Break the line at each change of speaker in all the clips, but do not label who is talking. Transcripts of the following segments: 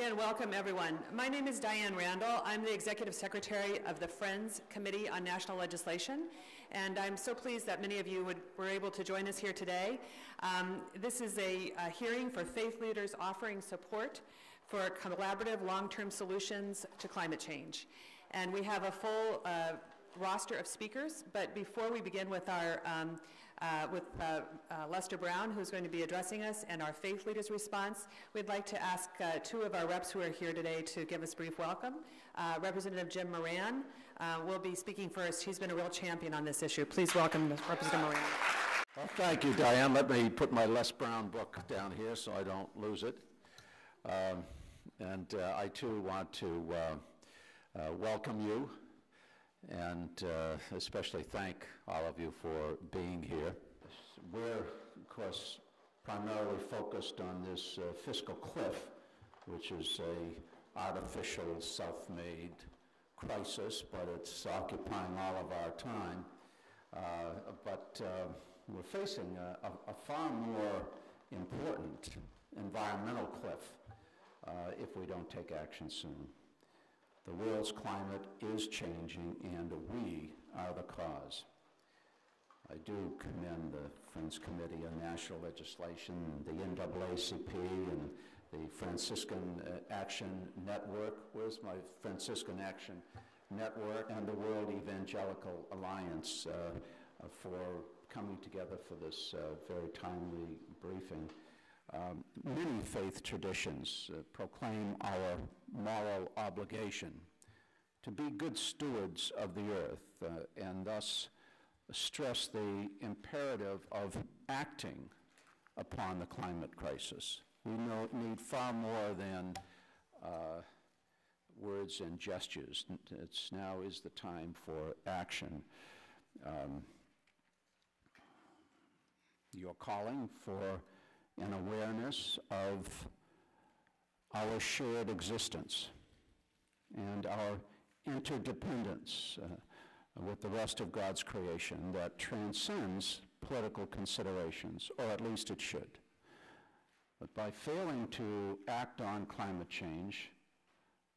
And welcome everyone. My name is Diane Randall. I'm the Executive Secretary of the Friends Committee on National Legislation, and I'm so pleased that many of you were able to join us here today. This is a hearing for faith leaders offering support for collaborative long-term solutions to climate change. And we have a full roster of speakers, but before we begin with our Lester Brown, who's going to be addressing us, and our faith leaders response, we'd like to ask two of our reps who are here today to give us a brief welcome. Representative Jim Moran will be speaking first. He's been a real champion on this issue. Please welcome Representative Moran.
Well, thank you, Diane. Let me put my Les Brown book down here so I don't lose it. I too want to welcome you and especially thank all of you for being here. We're, of course, primarily focused on this fiscal cliff, which is a artificial, self-made crisis, but it's occupying all of our time. We're facing a far more important environmental cliff if we don't take action soon. The world's climate is changing, and we are the cause. I do commend the Friends Committee on National Legislation, the NAACP, and the Franciscan Action Network. Where's my Franciscan Action Network? And the World Evangelical Alliance for coming together for this very timely briefing. Many faith traditions proclaim our moral obligation to be good stewards of the earth and thus stress the imperative of acting upon the climate crisis. We need far more than words and gestures. Now is the time for action. You're calling for an awareness of our shared existence and our interdependence with the rest of God's creation that transcends political considerations, or at least it should. But by failing to act on climate change,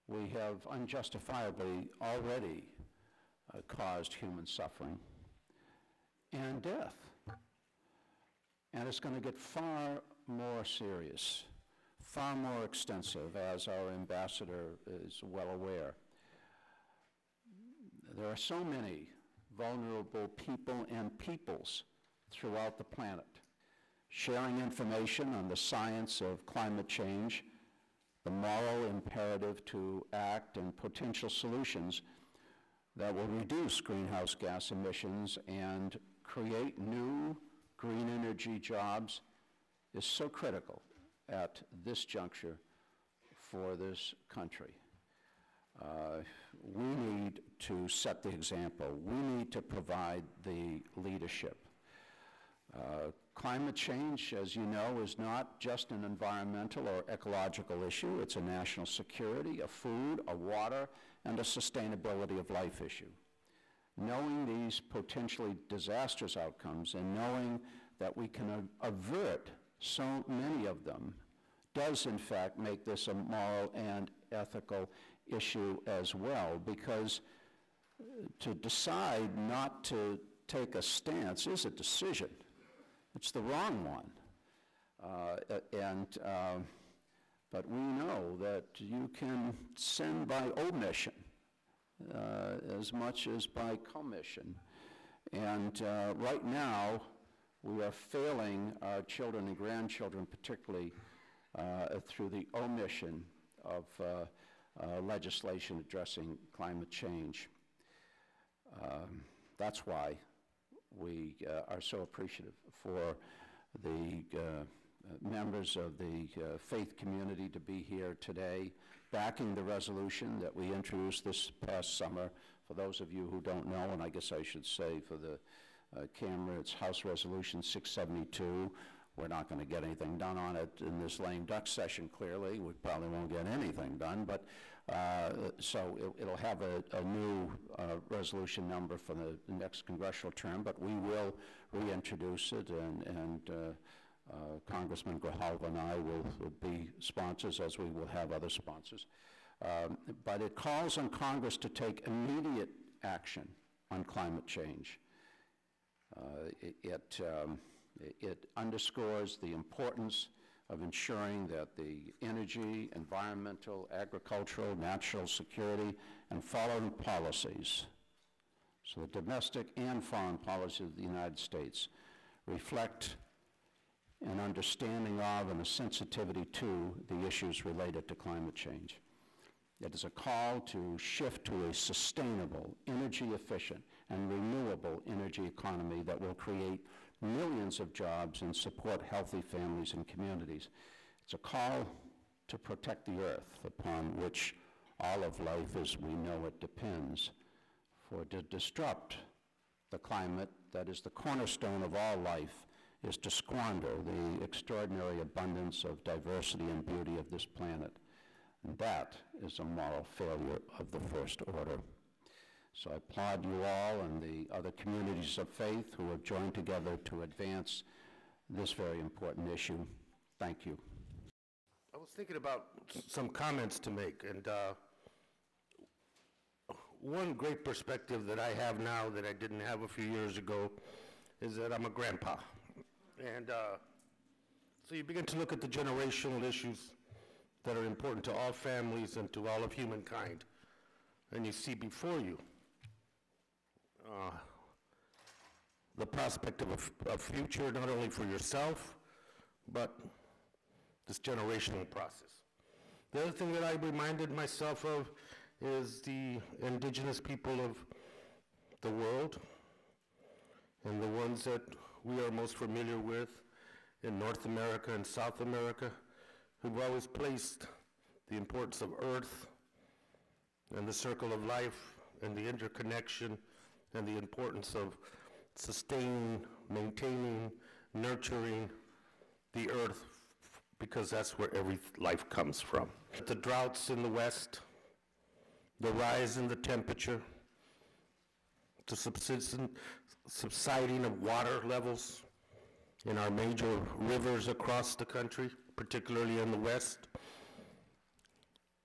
we have unjustifiably already caused human suffering and death. And it's going to get far more serious, far more extensive, as our ambassador is well aware. There are so many vulnerable people and peoples throughout the planet sharing information on the science of climate change, the moral imperative to act, and potential solutions that will reduce greenhouse gas emissions and create new green energy jobs is so critical at this juncture for this country. We need to set the example. We need to provide the leadership. Climate change, as you know, is not just an environmental or ecological issue. It's a national security, a food, a water, and a sustainability of life issue. Knowing these potentially disastrous outcomes and knowing that we can avert so many of them does in fact make this a moral and ethical issue as well, because to decide not to take a stance is a decision. It's the wrong one. But we know that you can sin by omission as much as by commission. And right now, we are failing our children and grandchildren, particularly through the omission of legislation addressing climate change. That's why we are so appreciative for the members of the faith community to be here today, backing the resolution that we introduced this past summer. For those of you who don't know, and I guess I should say for the camera, it's House Resolution 672. We're not going to get anything done on it in this lame duck session, clearly. We probably won't get anything done, but so it'll have a new resolution number for the next congressional term, but we will reintroduce it and Congressman Grijalva and I will be sponsors, as we will have other sponsors. But it calls on Congress to take immediate action on climate change. It underscores the importance of ensuring that the energy, environmental, agricultural, national security, and foreign policies, so the domestic and foreign policies of the United States, reflect an understanding of and a sensitivity to the issues related to climate change. It is a call to shift to a sustainable, energy-efficient, and renewable energy economy that will create millions of jobs and support healthy families and communities. It's a call to protect the earth upon which all of life as we know it depends, for to disrupt the climate that is the cornerstone of all life is to squander the extraordinary abundance of diversity and beauty of this planet. And that is a moral failure of the first order. So I applaud you all and the other communities of faith who have joined together to advance this very important issue. Thank you.
I was thinking about some comments to make, and one great perspective that I have now that I didn't have a few years ago is that I'm a grandpa. And so you begin to look at the generational issues that are important to all families and to all of humankind. And you see before you the prospect of a future not only for yourself, but this generational process. The other thing that I reminded myself of is the indigenous people of the world and the ones that we are most familiar with in North America and South America, who've always placed the importance of earth and the circle of life and the interconnection and the importance of sustaining, maintaining, nurturing the earth, because that's where every life comes from. The droughts in the West, the rise in the temperature, the subsiding of water levels in our major rivers across the country, particularly in the West,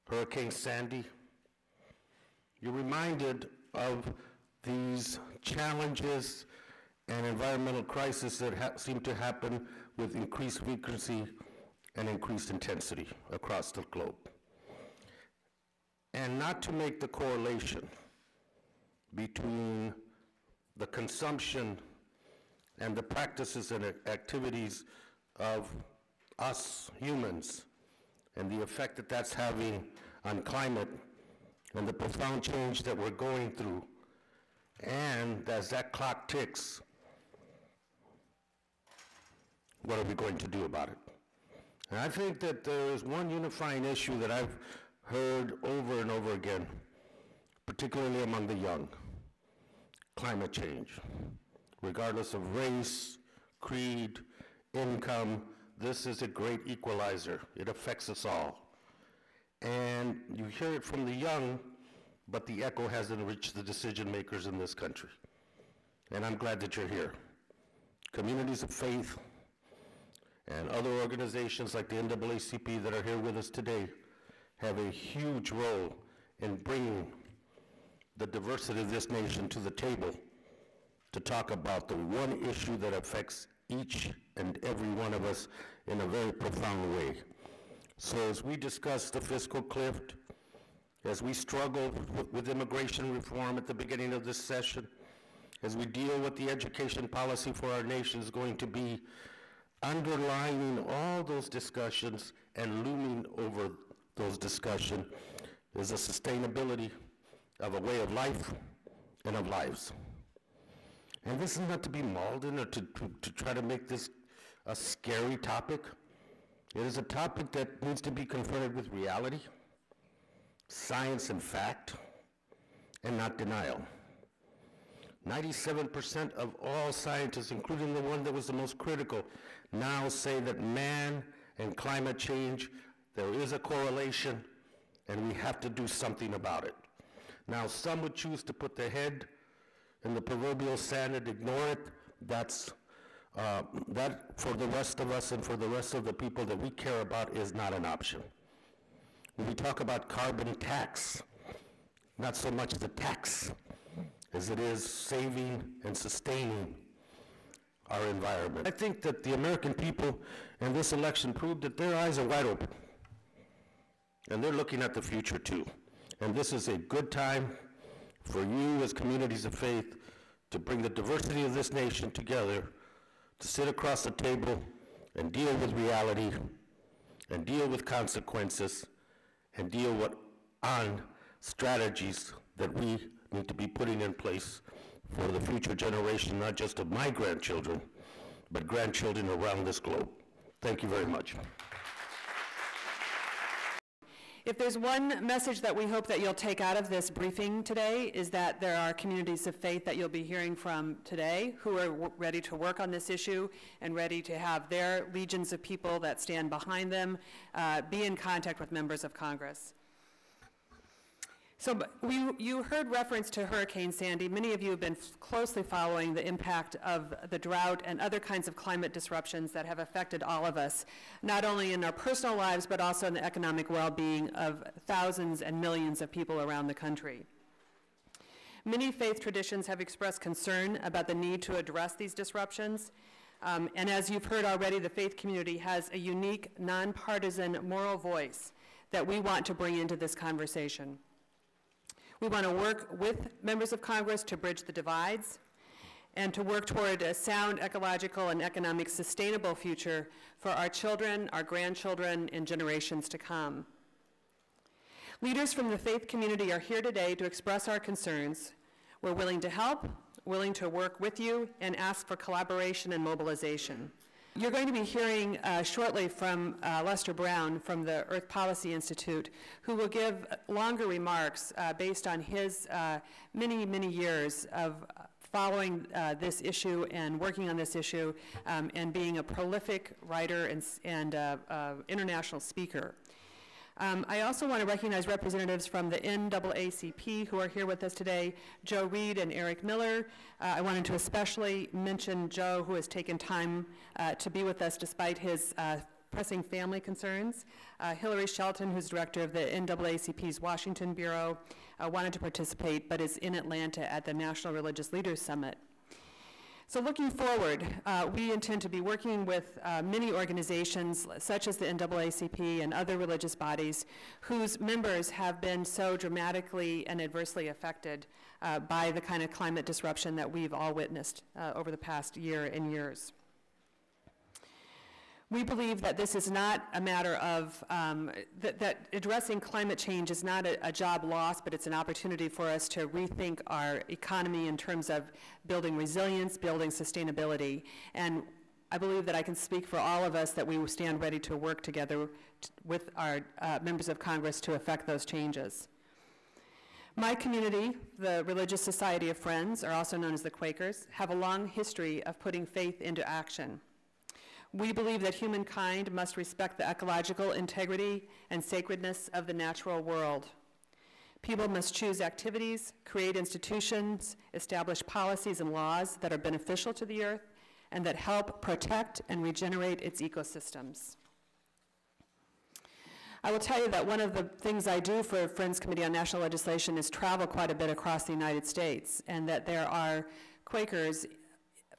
Hurricane Sandy. You're reminded of these challenges and environmental crises that seem to happen with increased frequency and increased intensity across the globe. And not to make the correlation between the consumption and the practices and activities of us humans and the effect that that's having on climate and the profound change that we're going through. And as that clock ticks, what are we going to do about it? And I think that there is one unifying issue that I've heard over and over again, particularly among the young: climate change. Regardless of race, creed, income, this is a great equalizer. It affects us all. And you hear it from the young, but the echo hasn't reached the decision makers in this country. And I'm glad that you're here. Communities of faith and other organizations like the NAACP that are here with us today have a huge role in bringing the diversity of this nation to the table to talk about the one issue that affects each and every one of us in a very profound way. So as we discuss the fiscal cliff, as we struggle with immigration reform at the beginning of this session, as we deal with the education policy for our nation is going to be, underlining all those discussions and looming over those discussions is a sustainability of a way of life and of lives. And this is not to be maudlin or to try to make this a scary topic. It is a topic that needs to be confronted with reality, science and fact, and not denial. 97% of all scientists, including the one that was the most critical, now say that man and climate change, there is a correlation, and we have to do something about it. Now, some would choose to put their head in the proverbial sand and ignore it. That's that for the rest of us and for the rest of the people that we care about is not an option. When we talk about carbon tax, not so much the tax as it is saving and sustaining our environment. I think that the American people in this election proved that their eyes are wide open. And they're looking at the future too. And this is a good time for you as communities of faith to bring the diversity of this nation together, to sit across the table and deal with reality and deal with consequences and deal on strategies that we need to be putting in place for the future generation, not just of my grandchildren, but grandchildren around this globe. Thank you very much.
If there's one message that we hope that you'll take out of this briefing today, is that there are communities of faith that you'll be hearing from today who are ready to work on this issue and ready to have their legions of people that stand behind them be in contact with members of Congress. So you heard reference to Hurricane Sandy. Many of you have been closely following the impact of the drought and other kinds of climate disruptions that have affected all of us, not only in our personal lives, but also in the economic well-being of thousands and millions of people around the country. Many faith traditions have expressed concern about the need to address these disruptions. And as you've heard already, the faith community has a unique, nonpartisan moral voice that we want to bring into this conversation. We want to work with members of Congress to bridge the divides and to work toward a sound ecological and economic sustainable future for our children, our grandchildren, and generations to come. Leaders from the faith community are here today to express our concerns. We're willing to help, willing to work with you, and ask for collaboration and mobilization. You're going to be hearing shortly from Lester Brown from the Earth Policy Institute, who will give longer remarks based on his many, many years of following this issue and working on this issue and being a prolific writer and international speaker. I also want to recognize representatives from the NAACP who are here with us today, Joe Reed and Eric Miller. I wanted to especially mention Joe, who has taken time to be with us despite his pressing family concerns. Hillary Shelton, who's director of the NAACP's Washington Bureau, wanted to participate but is in Atlanta at the National Religious Leaders Summit. So looking forward, we intend to be working with many organizations such as the NAACP and other religious bodies whose members have been so dramatically and adversely affected by the kind of climate disruption that we've all witnessed over the past year and years. We believe that this is not a matter of, that addressing climate change is not a job loss, but it's an opportunity for us to rethink our economy in terms of building resilience, building sustainability. And I believe that I can speak for all of us that we will stand ready to work together with our members of Congress to effect those changes. My community, the Religious Society of Friends, or also known as the Quakers, have a long history of putting faith into action. We believe that humankind must respect the ecological integrity and sacredness of the natural world. People must choose activities, create institutions, establish policies and laws that are beneficial to the earth and that help protect and regenerate its ecosystems. I will tell you that one of the things I do for Friends Committee on National Legislation is travel quite a bit across the United States, and that there are Quakers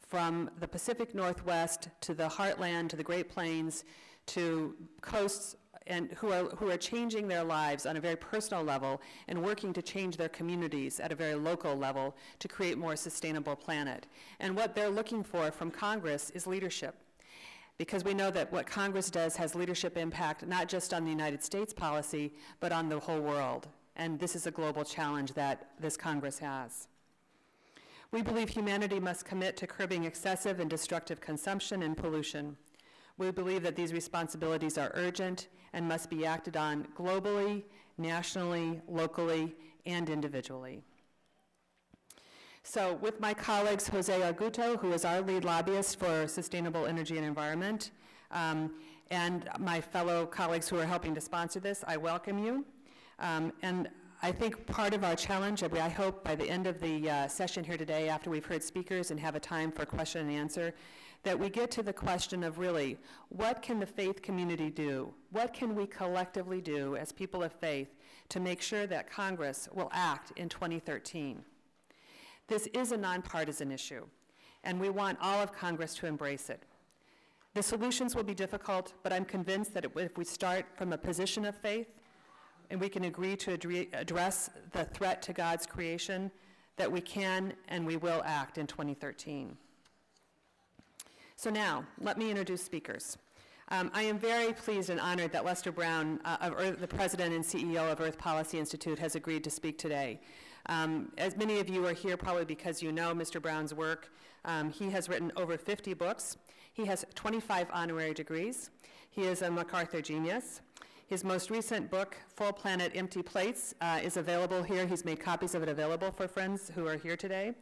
from the Pacific Northwest to the heartland, to the Great Plains, to coasts, and who are changing their lives on a very personal level and working to change their communities at a very local level to create a more sustainable planet. And what they're looking for from Congress is leadership, because we know that what Congress does has leadership impact not just on the United States policy, but on the whole world. And this is a global challenge that this Congress has. We believe humanity must commit to curbing excessive and destructive consumption and pollution. We believe that these responsibilities are urgent and must be acted on globally, nationally, locally, and individually. So with my colleagues, Jose Arguto, who is our lead lobbyist for sustainable energy and environment, and my fellow colleagues who are helping to sponsor this, I welcome you. And I think part of our challenge, I hope by the end of the session here today, after we've heard speakers and have a time for question and answer, that we get to the question of really, what can the faith community do? What can we collectively do as people of faith to make sure that Congress will act in 2013? This is a nonpartisan issue, and we want all of Congress to embrace it. The solutions will be difficult, but I'm convinced that if we start from a position of faith and we can agree to address the threat to God's creation, that we can and we will act in 2013. So now, let me introduce speakers. I am very pleased and honored that Lester Brown, the President and CEO of Earth Policy Institute, has agreed to speak today. As many of you are here probably because you know Mr. Brown's work. He has written over 50 books. He has 25 honorary degrees. He is a MacArthur genius. His most recent book, Full Planet, Empty Plates, is available here. He's made copies of it available for friends who are here today.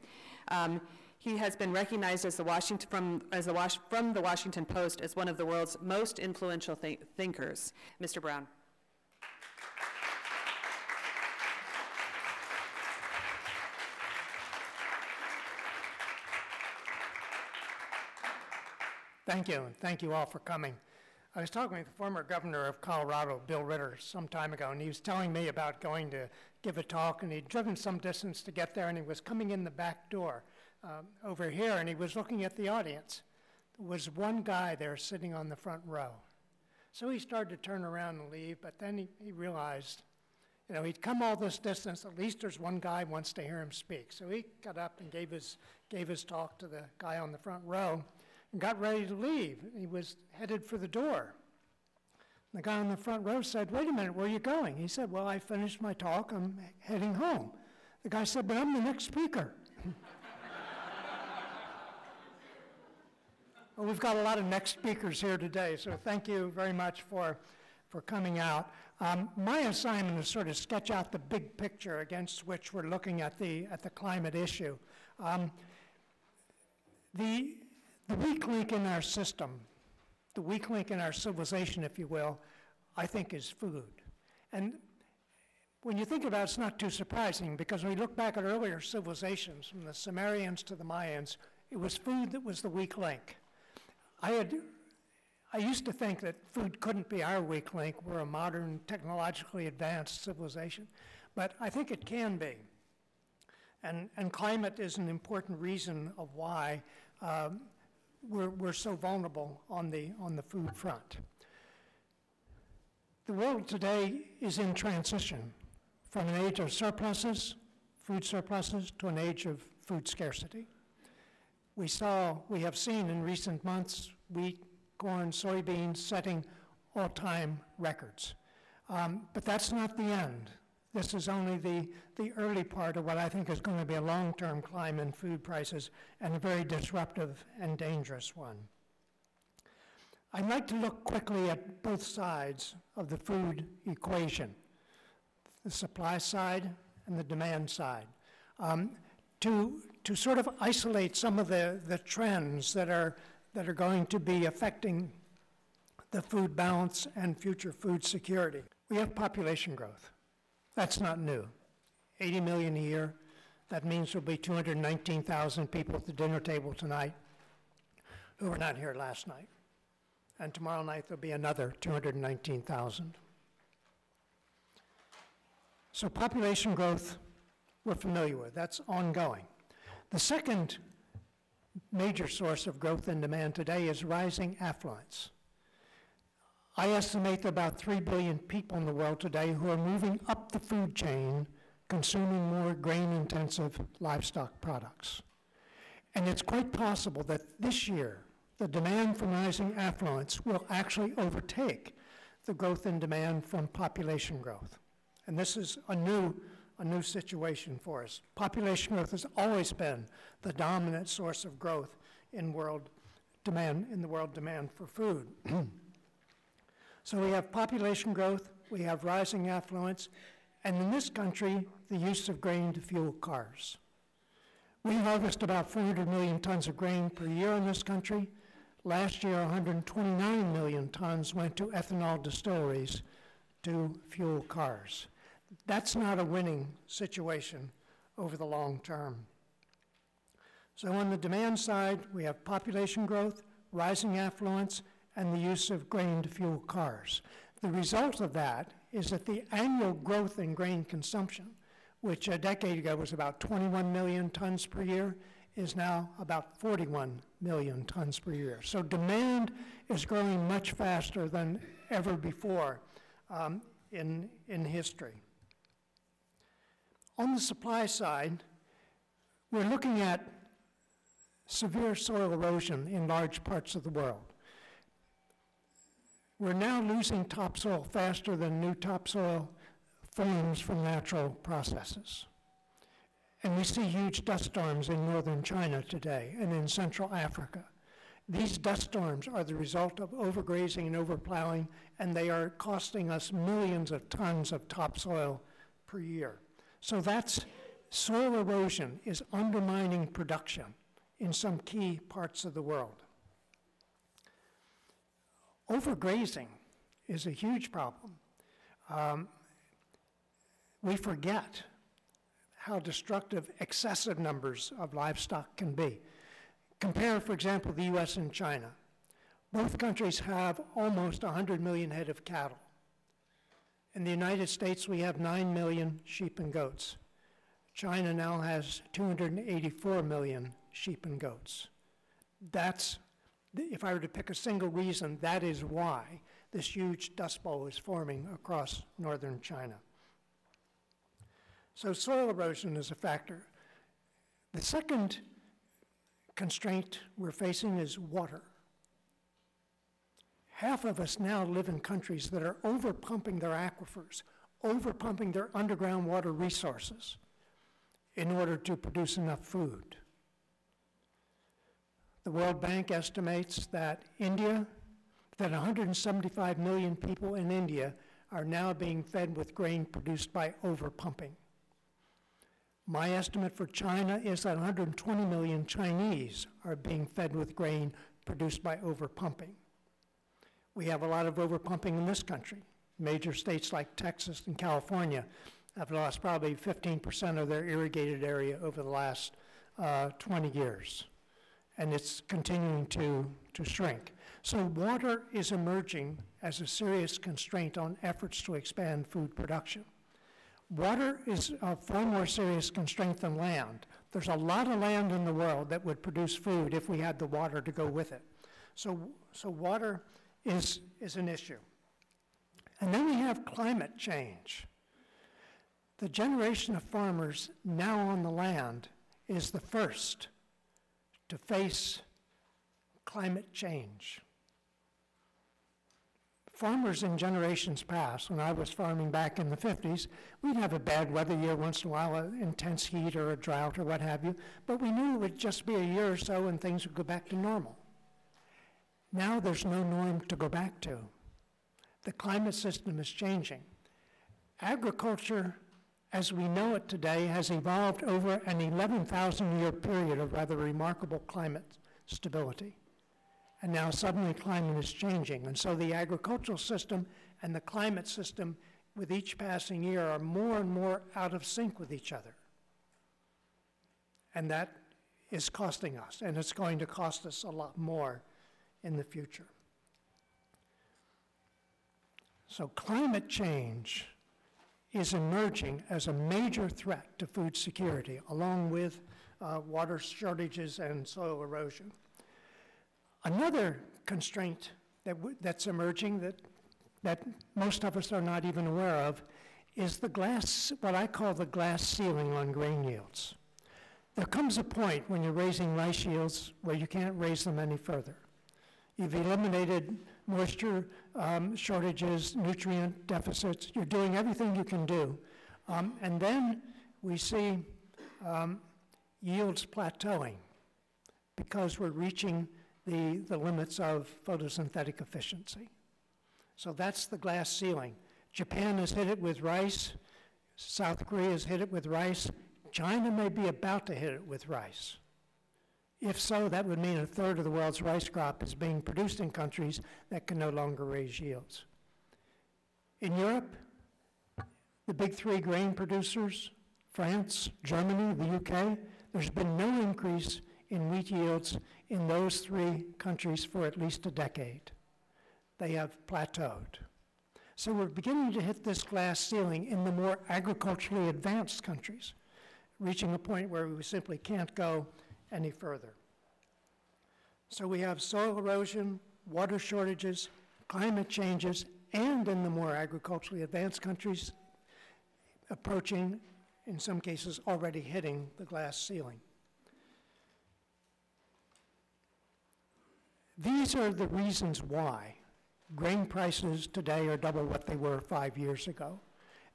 He has been recognized as from the Washington Post as one of the world's most influential thinkers. Mr. Brown.
Thank you, and thank you all for coming. I was talking with the former governor of Colorado, Bill Ritter, some time ago, and he was telling me about going to give a talk, and he'd driven some distance to get there, and he was coming in the back door over here, and he was looking at the audience. There was one guy there sitting on the front row. So he started to turn around and leave, but then he realized, you know, he'd come all this distance, at least there's one guy who wants to hear him speak. So he got up and gave his talk to the guy on the front row, and got ready to leave. He was headed for the door. The guy on the front row said, "Wait a minute, where are you going?" He said, "Well, I finished my talk, I'm heading home." The guy said, "But I'm the next speaker." Well, we've got a lot of next speakers here today, so thank you very much for coming out. My assignment is sort of sketch out the big picture against which we're looking at the climate issue. The weak link in our system, the weak link in our civilization, if you will, I think is food. And when you think about it, it's not too surprising, because when we look back at earlier civilizations, from the Sumerians to the Mayans, it was food that was the weak link. I used to think that food couldn't be our weak link. We're a modern, technologically advanced civilization, but I think it can be. And climate is an important reason of why we're so vulnerable on the food front. The world today is in transition from an age of surpluses, food surpluses, to an age of food scarcity. We have seen in recent months wheat, corn, soybeans setting all-time records. But that's not the end. This is only the early part of what I think is going to be a long-term climb in food prices, and a very disruptive and dangerous one. I'd like to look quickly at both sides of the food equation, the supply side and the demand side, to sort of isolate some of the trends that are going to be affecting the food balance and future food security. We have population growth. That's not new. 80 million a year. That means there'll be 219,000 people at the dinner table tonight who were not here last night. And tomorrow night there'll be another 219,000. So population growth, we're familiar with. That's ongoing. The second major source of growth and demand today is rising affluence. I estimate there are about 3 billion people in the world today who are moving up the food chain, consuming more grain-intensive livestock products. And it's quite possible that this year, the demand from rising affluence will actually overtake the growth in demand from population growth. And this is a new situation for us. Population growth has always been the dominant source of growth in the world demand for food. So we have population growth, we have rising affluence, and in this country, the use of grain to fuel cars. We harvest about 400 million tons of grain per year in this country. Last year, 129 million tons went to ethanol distilleries to fuel cars. That's not a winning situation over the long term. So on the demand side, we have population growth, rising affluence, and the use of grain to fuel cars. The result of that is that the annual growth in grain consumption, which a decade ago was about 21 million tons per year, is now about 41 million tons per year. So demand is growing much faster than ever before in history. On the supply side, we're looking at severe soil erosion in large parts of the world. We're now losing topsoil faster than new topsoil forms from natural processes. And we see huge dust storms in northern China today and in Central Africa. These dust storms are the result of overgrazing and overplowing, and they are costing us millions of tons of topsoil per year. So that's soil erosion is undermining production in some key parts of the world. Overgrazing is a huge problem. We forget how destructive excessive numbers of livestock can be. Compare, for example, the US and China. Both countries have almost 100 million head of cattle. In the United States, we have 9 million sheep and goats. China now has 284 million sheep and goats. That's, if I were to pick a single reason, that is why this huge dust bowl is forming across northern China. So soil erosion is a factor. The second constraint we're facing is water. Half of us now live in countries that are overpumping their aquifers, overpumping their underground water resources in order to produce enough food. The World Bank estimates that 175 million people in India are now being fed with grain produced by overpumping. My estimate for China is that 120 million Chinese are being fed with grain produced by overpumping. We have a lot of overpumping in this country. Major states like Texas and California have lost probably 15% of their irrigated area over the last 20 years. And it's continuing to shrink. So water is emerging as a serious constraint on efforts to expand food production. Water is a far more serious constraint than land. There's a lot of land in the world that would produce food if we had the water to go with it. So water is an issue. And then we have climate change. The generation of farmers now on the land is the first to face climate change. Farmers in generations past, when I was farming back in the 50s, we'd have a bad weather year once in a while, an intense heat or a drought or what have you, but we knew it would just be a year or so and things would go back to normal. Now there's no norm to go back to. The climate system is changing. Agriculture, as we know it today, has evolved over an 11,000-year period of rather remarkable climate stability. And now suddenly climate is changing. And so the agricultural system and the climate system with each passing year are more and more out of sync with each other. And that is costing us, and it's going to cost us a lot more in the future. So climate change is emerging as a major threat to food security, along with water shortages and soil erosion. Another constraint that's emerging that most of us are not even aware of is the glass, what I call the glass ceiling on grain yields. There comes a point when you're raising rice yields where you can't raise them any further. You've eliminated moisture shortages, nutrient deficits. You're doing everything you can do. And then we see yields plateauing because we're reaching the limits of photosynthetic efficiency. So that's the glass ceiling. Japan has hit it with rice. South Korea has hit it with rice. China may be about to hit it with rice. If so, that would mean a third of the world's rice crop is being produced in countries that can no longer raise yields. In Europe, the big three grain producers, France, Germany, the UK, there's been no increase in wheat yields in those 3 countries for at least a decade. They have plateaued. So we're beginning to hit this glass ceiling in the more agriculturally advanced countries, reaching a point where we simply can't go any further. So we have soil erosion, water shortages, climate changes, and in the more agriculturally advanced countries, approaching, in some cases, already hitting the glass ceiling. These are the reasons why grain prices today are double what they were 5 years ago.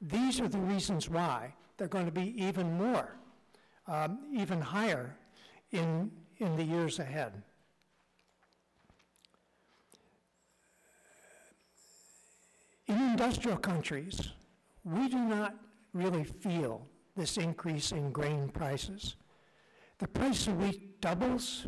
These are the reasons why they're going to be even more, even higher in the years ahead. In industrial countries, we do not really feel this increase in grain prices. The price of wheat doubles.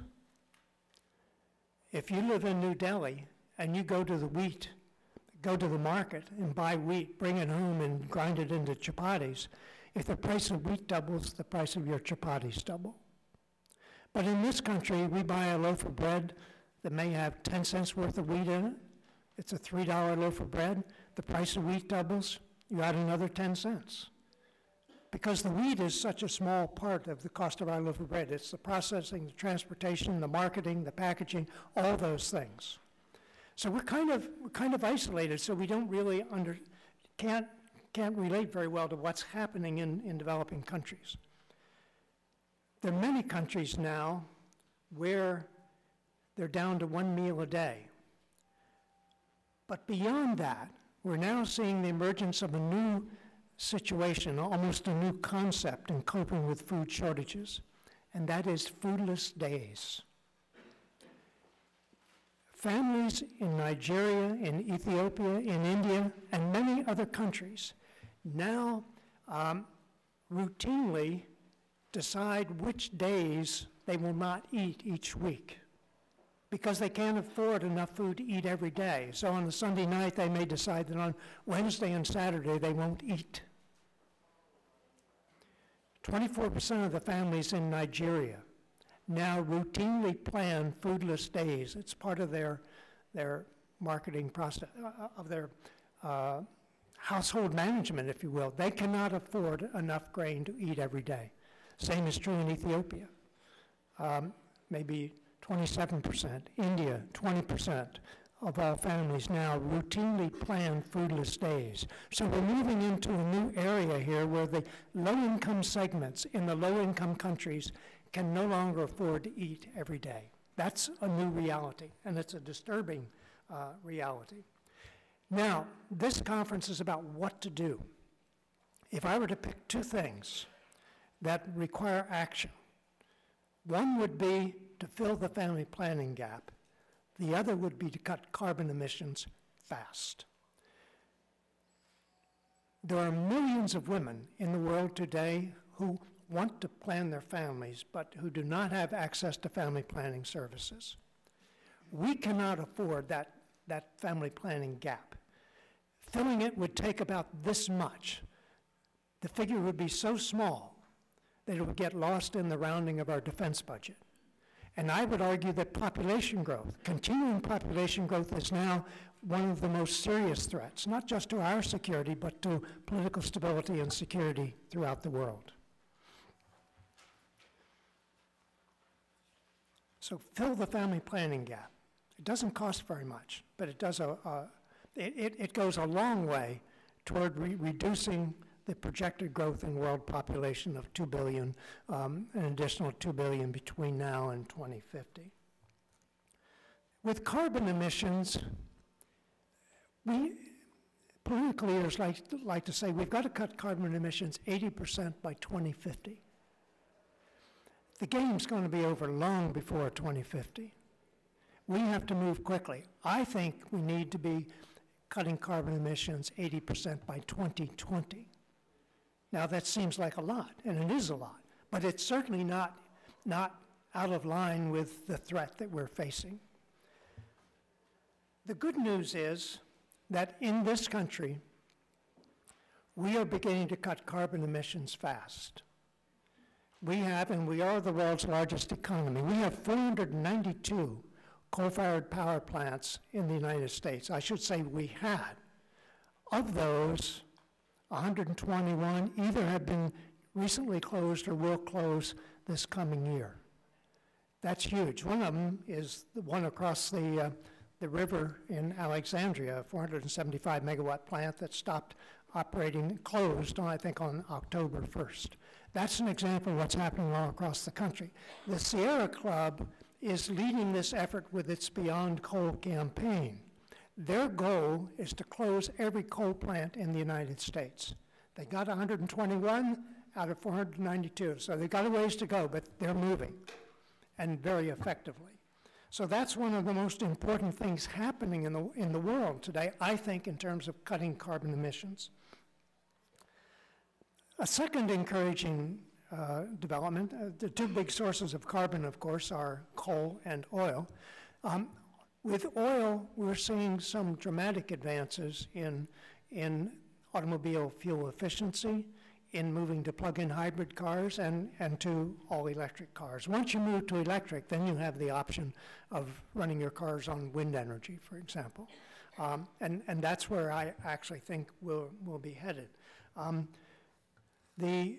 If you live in New Delhi and you go to the market and buy wheat, bring it home and grind it into chapatis, if the price of wheat doubles, the price of your chapatis double. But in this country, we buy a loaf of bread that may have 10 cents worth of wheat in it. It's a $3 loaf of bread. The price of wheat doubles, you add another 10 cents. Because the wheat is such a small part of the cost of our loaf of bread. It's the processing, the transportation, the marketing, the packaging, all those things. So we're kind of isolated, so we don't really can't relate very well to what's happening in developing countries. There are many countries now where they're down to 1 meal a day. But beyond that, we're now seeing the emergence of a new situation, almost a new concept in coping with food shortages, and that is foodless days. Families in Nigeria, in Ethiopia, in India, and many other countries now routinely decide which days they will not eat each week, because they can't afford enough food to eat every day. So on a Sunday night, they may decide that on Wednesday and Saturday, they won't eat. 24% of the families in Nigeria now routinely plan foodless days. It's part of their marketing process, of their household management, if you will. They cannot afford enough grain to eat every day. Same is true in Ethiopia. Maybe 27%, India, 20% of all families now routinely plan foodless days. So we're moving into a new area here where the low-income segments in the low-income countries can no longer afford to eat every day. That's a new reality, and it's a disturbing reality. Now, this conference is about what to do. If I were to pick 2 things that require action, one would be to fill the family planning gap. The other would be to cut carbon emissions fast. There are millions of women in the world today who want to plan their families, but who do not have access to family planning services. We cannot afford that family planning gap. Filling it would take about this much. The figure would be so small that it would get lost in the rounding of our defense budget. And I would argue that population growth, continuing population growth, is now one of the most serious threats, not just to our security, but to political stability and security throughout the world. So fill the family planning gap. It doesn't cost very much, but it does it goes a long way toward reducing the projected growth in world population of 2 billion, an additional 2 billion between now and 2050. With carbon emissions, political leaders like to say we've got to cut carbon emissions 80% by 2050. The game's going to be over long before 2050. We have to move quickly. I think we need to be cutting carbon emissions 80% by 2020. Now that seems like a lot, and it is a lot, but it's certainly not out of line with the threat that we're facing. The good news is that in this country, we are beginning to cut carbon emissions fast. We have, and we are the world's largest economy. We have 492 coal-fired power plants in the United States. I should say we had. Of those, 121 either have been recently closed or will close this coming year. That's huge. One of them is the one across the river in Alexandria, a 475 megawatt plant that stopped operating, closed, I think, on October 1st. That's an example of what's happening all across the country. The Sierra Club is leading this effort with its Beyond Coal campaign. Their goal is to close every coal plant in the United States. They got 121 out of 492, so they've got a ways to go, but they're moving, and very effectively. So that's one of the most important things happening in the world today, I think, in terms of cutting carbon emissions. A second encouraging development, the two big sources of carbon, of course, are coal and oil. With oil, we're seeing some dramatic advances in automobile fuel efficiency, in moving to plug-in hybrid cars and to all-electric cars. Once you move to electric, then you have the option of running your cars on wind energy, for example. And that's where I actually think we'll be headed. The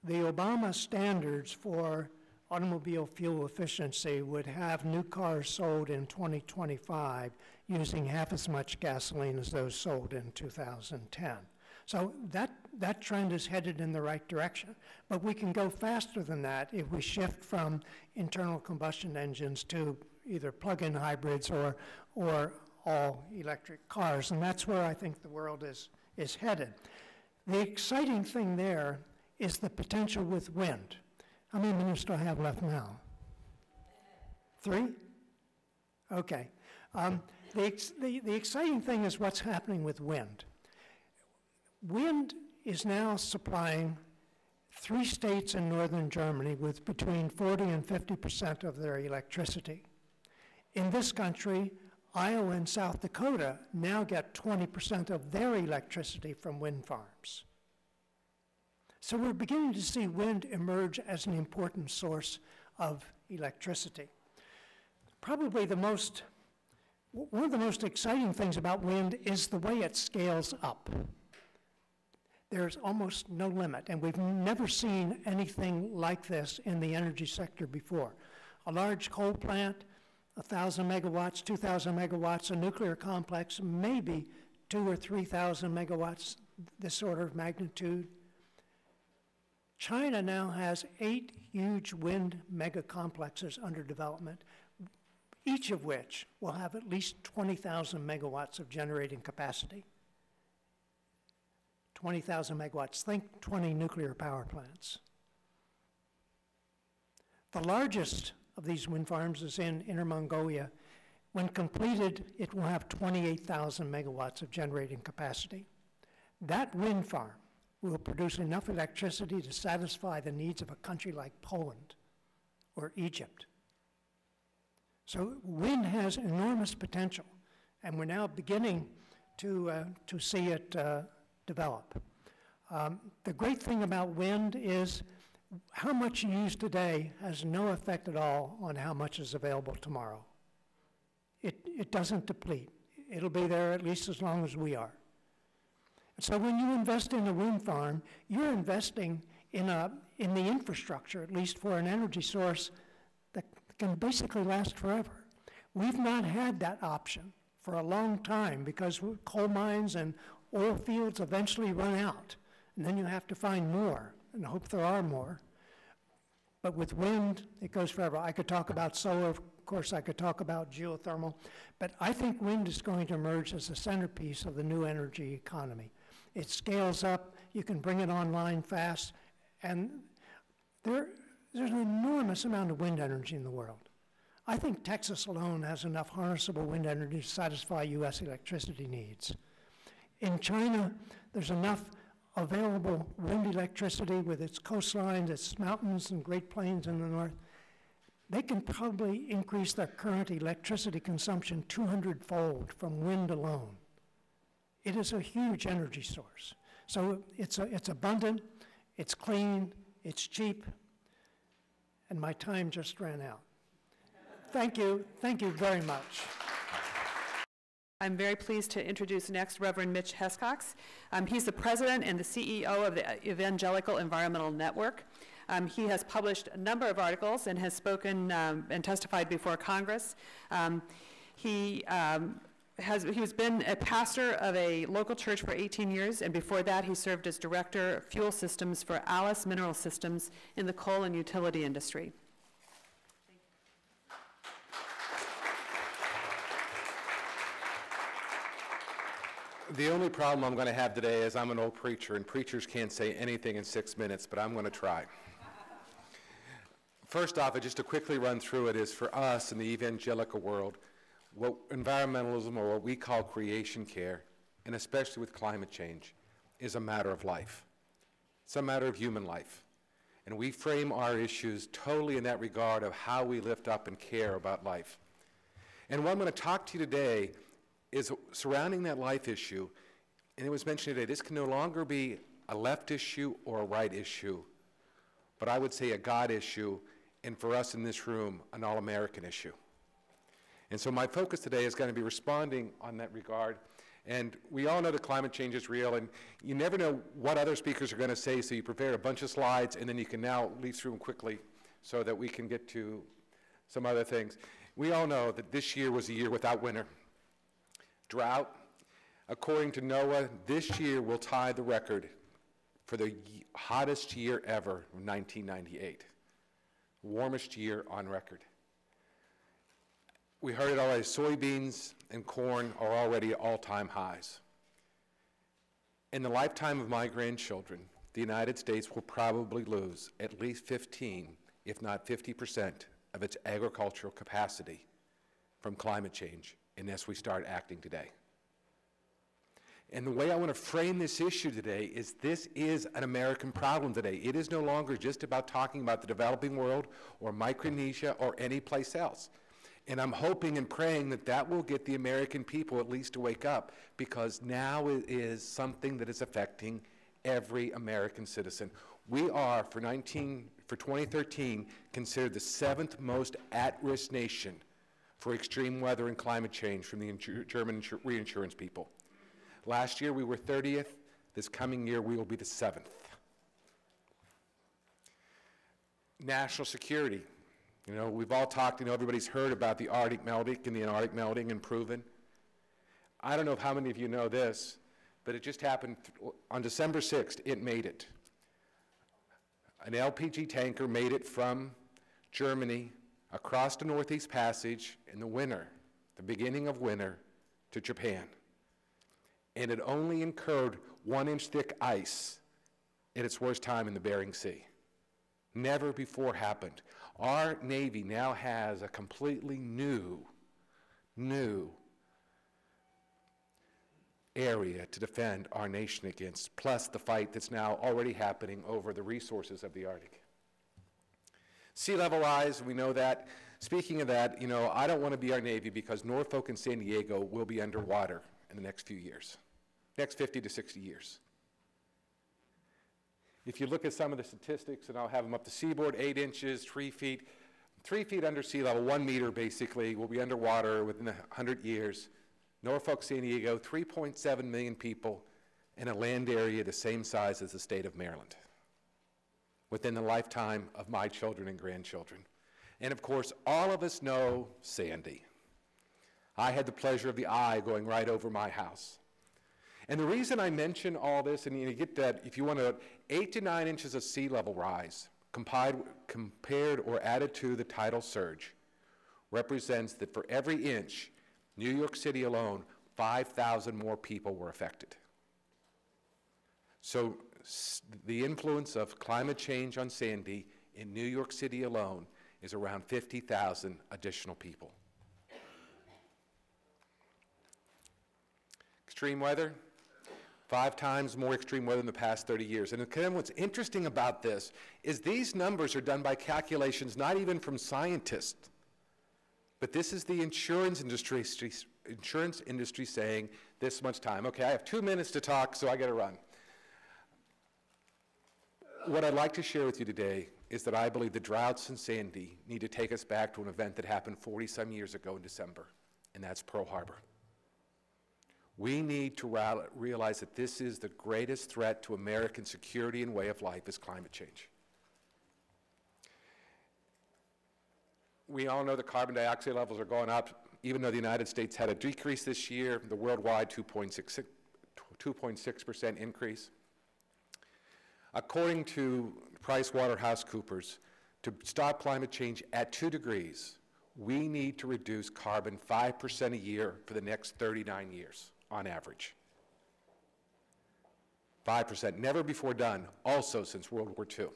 Obama standards for automobile fuel efficiency would have new cars sold in 2025 using half as much gasoline as those sold in 2010. So that trend is headed in the right direction. But we can go faster than that if we shift from internal combustion engines to either plug-in hybrids or all electric cars. And that's where I think the world is headed. The exciting thing there is the potential with wind. How many minutes do I have left now? 3? Okay. The exciting thing is what's happening with wind. Wind is now supplying 3 states in northern Germany with between 40 and 50% of their electricity. In this country, Iowa and South Dakota now get 20% of their electricity from wind farms. So we're beginning to see wind emerge as an important source of electricity. Probably one of the most exciting things about wind is the way it scales up. There's almost no limit, and we've never seen anything like this in the energy sector before. A large coal plant, 1,000 megawatts, 2,000 megawatts, a nuclear complex, maybe 2,000 or 3,000 megawatts, this order of magnitude. China now has 8 huge wind mega complexes under development, each of which will have at least 20,000 megawatts of generating capacity. 20,000 megawatts, think 20 nuclear power plants. The largest of these wind farms is in Inner Mongolia. When completed, it will have 28,000 megawatts of generating capacity. That wind farm will produce enough electricity to satisfy the needs of a country like Poland or Egypt. So wind has enormous potential, and we're now beginning to see it develop. The great thing about wind is how much you use today has no effect at all on how much is available tomorrow. It doesn't deplete. It'll be there at least as long as we are. So when you invest in a wind farm, you're investing in the infrastructure, at least for an energy source that can basically last forever. We've not had that option for a long time because coal mines and oil fields eventually run out, and then you have to find more and hope there are more. But with wind, it goes forever. I could talk about solar, of course, I could talk about geothermal, but I think wind is going to emerge as a centerpiece of the new energy economy. It scales up, you can bring it online fast, and there's an enormous amount of wind energy in the world. I think Texas alone has enough harnessable wind energy to satisfy US electricity needs. In China, there's enough available wind electricity with its coastlines, its mountains and Great Plains in the north. They can probably increase their current electricity consumption 200-fold from wind alone. It is a huge energy source. So it's abundant, it's clean, it's cheap, and my time just ran out. Thank you very much.
I'm very pleased to introduce next Reverend Mitch Hescox. He's the president and the CEO of the Evangelical Environmental Network. He has published a number of articles and has spoken and testified before Congress. He has been a pastor of a local church for 18 years, and before that he served as director of fuel systems for Alice Mineral Systems in the coal and utility industry.
The only problem I'm going to have today is I'm an old preacher, and preachers can't say anything in 6 minutes, but I'm going to try. First off, just to quickly run through it, is for us in the evangelical world, what environmentalism, or what we call creation care, and especially with climate change, is a matter of life. It's a matter of human life. And we frame our issues totally in that regard of how we lift up and care about life. And what I'm going to talk to you today is surrounding that life issue, and it was mentioned today, this can no longer be a left issue or a right issue, but I would say a God issue, and for us in this room, an all-American issue. And so my focus today is going to be responding on that regard. And we all know that climate change is real, and you never know what other speakers are going to say, so you prepare a bunch of slides, and then you can now leaf through them quickly so that we can get to some other things. We all know that this year was a year without winter. Drought, according to NOAA, this year will tie the record for the hottest year ever, 1998. Warmest year on record. We heard it already, soybeans and corn are already at all-time highs. In the lifetime of my grandchildren, the United States will probably lose at least 15, if not 50%, of its agricultural capacity from climate change unless we start acting today. And the way I want to frame this issue today is this is an American problem today. It is no longer just about talking about the developing world or Micronesia or any place else. And I'm hoping and praying that that will get the American people at least to wake up, because now it is something that is affecting every American citizen. We are, for 2013, considered the 7th most at-risk nation for extreme weather and climate change from the German reinsurance people. Last year we were 30th. This coming year we will be the 7th. National security. You know, we've all talked, everybody's heard about the Arctic melting and the Antarctic melting and proven. I don't know how many of you know this, but it just happened on December 6th, it made it. An LPG tanker made it from Germany across the Northeast Passage in the winter, the beginning of winter, to Japan. And it only incurred 1-inch thick ice at its worst time in the Bering Sea. Never before happened. Our Navy now has a completely new area to defend our nation against, plus the fight that's now already happening over the resources of the Arctic. Sea level rise, we know that. Speaking of that, I don't want to be our Navy, because Norfolk and San Diego will be underwater in the next few years, next 50 to 60 years. If you look at some of the statistics, and I'll have them up, the seaboard, 8 inches, 3 feet, 3 feet under sea level, 1 meter basically, will be underwater within 100 years. Norfolk, San Diego, 3.7 million people in a land area the same size as the state of Maryland, within the lifetime of my children and grandchildren. And of course, all of us know Sandy. I had the pleasure of the eye going right over my house. And the reason I mention all this, and you get that, if you want to, 8 to 9 inches of sea level rise, compared or added to the tidal surge, represents that for every inch, New York City alone, 5,000 more people were affected. So the influence of climate change on Sandy in New York City alone is around 50,000 additional people. Extreme weather, 5 times more extreme weather in the past 30 years. And what's interesting about this is these numbers are done by calculations not even from scientists, but this is the insurance industry saying this much time. Okay, I have 2 minutes to talk, so I got to run. what I'd like to share with you today is that I believe the droughts in Sandy need to take us back to an event that happened 40-some years ago in December, and that's Pearl Harbor. We need to realize that this is the greatest threat to American security and way of life is climate change. We all know that carbon dioxide levels are going up. Even though the United States had a decrease this year, the worldwide 2.6% increase. According to PricewaterhouseCoopers, to stop climate change at 2 degrees, we need to reduce carbon 5% a year for the next 39 years, on average. 5%, never before done, also since World War II.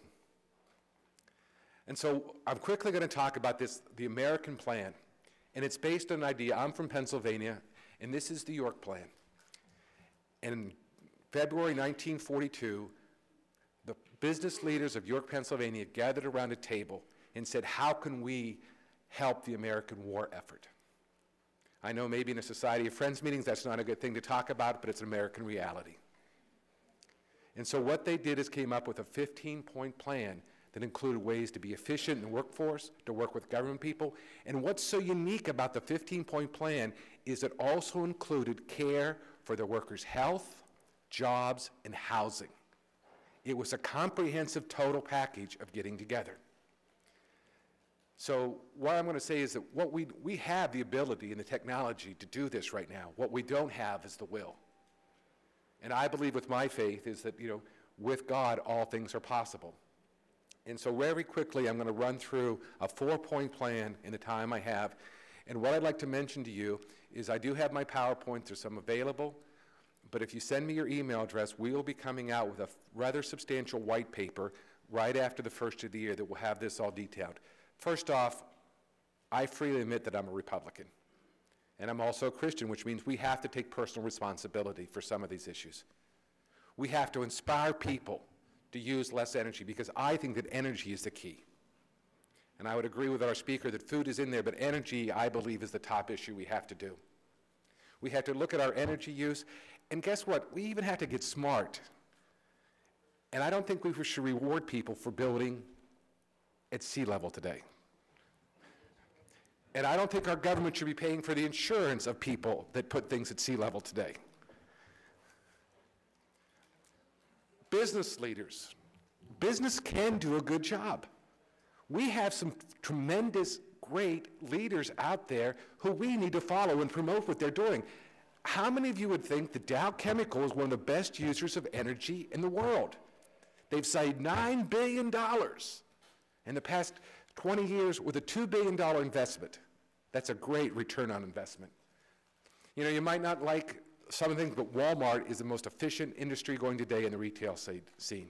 And so I'm quickly going to talk about this, the American plan, and it's based on an idea. I'm from Pennsylvania, and this is the York Plan. And in February 1942, the business leaders of York, Pennsylvania gathered around a table and said, how can we help the American war effort? I know maybe in a Society of Friends meetings that's not a good thing to talk about, but it's an American reality. And so what they did is came up with a 15-point plan that included ways to be efficient in the workforce, to work with government people. And what's so unique about the 15-point plan is it also included care for the workers' health, jobs, and housing. It was a comprehensive total package of getting together. So what I'm going to say is that what we have the ability and the technology to do this right now. What we don't have is the will. And I believe with my faith is that, with God, all things are possible. And so very quickly, I'm going to run through a 4-point plan in the time I have. And what I'd like to mention to you is I do have my PowerPoint. There's some available. But if you send me your email address, we will be coming out with a rather substantial white paper right after the first of the year that will have this all detailed. First off, I freely admit that I'm a Republican. And I'm also a Christian, which means we have to take personal responsibility for some of these issues. We have to inspire people to use less energy, because I think that energy is the key. And I would agree with our speaker that food is in there, but energy, I believe, is the top issue we have to do. We have to look at our energy use, and guess what? We even have to get smart. And I don't think we should reward people for building at sea level today. And I don't think our government should be paying for the insurance of people that put things at sea level today. Business leaders. Business can do a good job. We have some tremendous, great leaders out there who we need to follow and promote what they're doing. How many of you would think that Dow Chemical is one of the best users of energy in the world? They've saved $9 billion in the past 20 years with a $2 billion investment. That's a great return on investment. You might not like some of the things, but Walmart is the most efficient industry going today in the retail scene.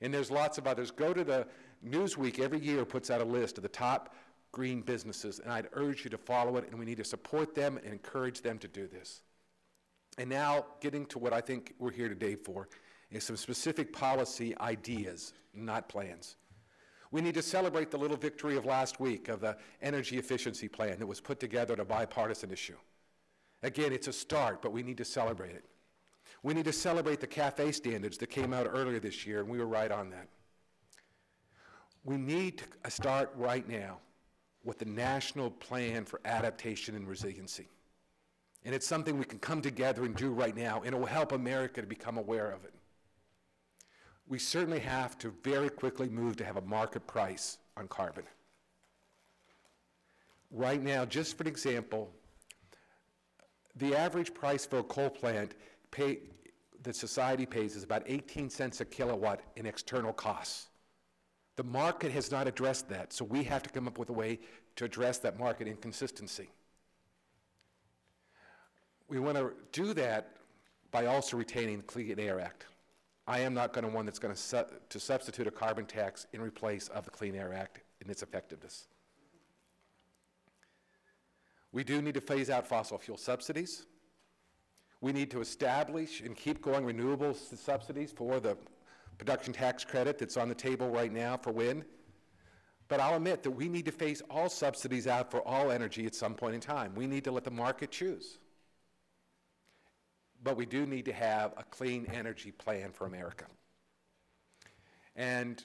And there's lots of others. Go to the Newsweek every year puts out a list of the top green businesses, and I'd urge you to follow it, and we need to support them and encourage them to do this. And now, getting to what I think we're here today for, is some specific policy ideas, not plans. We need to celebrate the little victory of last week of the energy efficiency plan that was put together at a bipartisan issue. Again, it's a start, but we need to celebrate it. We need to celebrate the CAFE standards that came out earlier this year, and we were right on that. We need to start right now with the National Plan for Adaptation and Resiliency. And it's something we can come together and do right now, and it will help America to become aware of it. We certainly have to very quickly move to have a market price on carbon. Right now, just for an example, the average price for a coal plant that society pays is about 18 cents a kilowatt in external costs. The market has not addressed that, so we have to come up with a way to address that market inconsistency. We want to do that by also retaining the Clean Air Act. I am not going to one that's going to substitute a carbon tax in replace of the Clean Air Act and its effectiveness. We do need to phase out fossil fuel subsidies. We need to establish and keep going renewable subsidies for the production tax credit that's on the table right now for wind. But I'll admit that we need to phase all subsidies out for all energy at some point in time. We need to let the market choose. But we do need to have a clean energy plan for America. And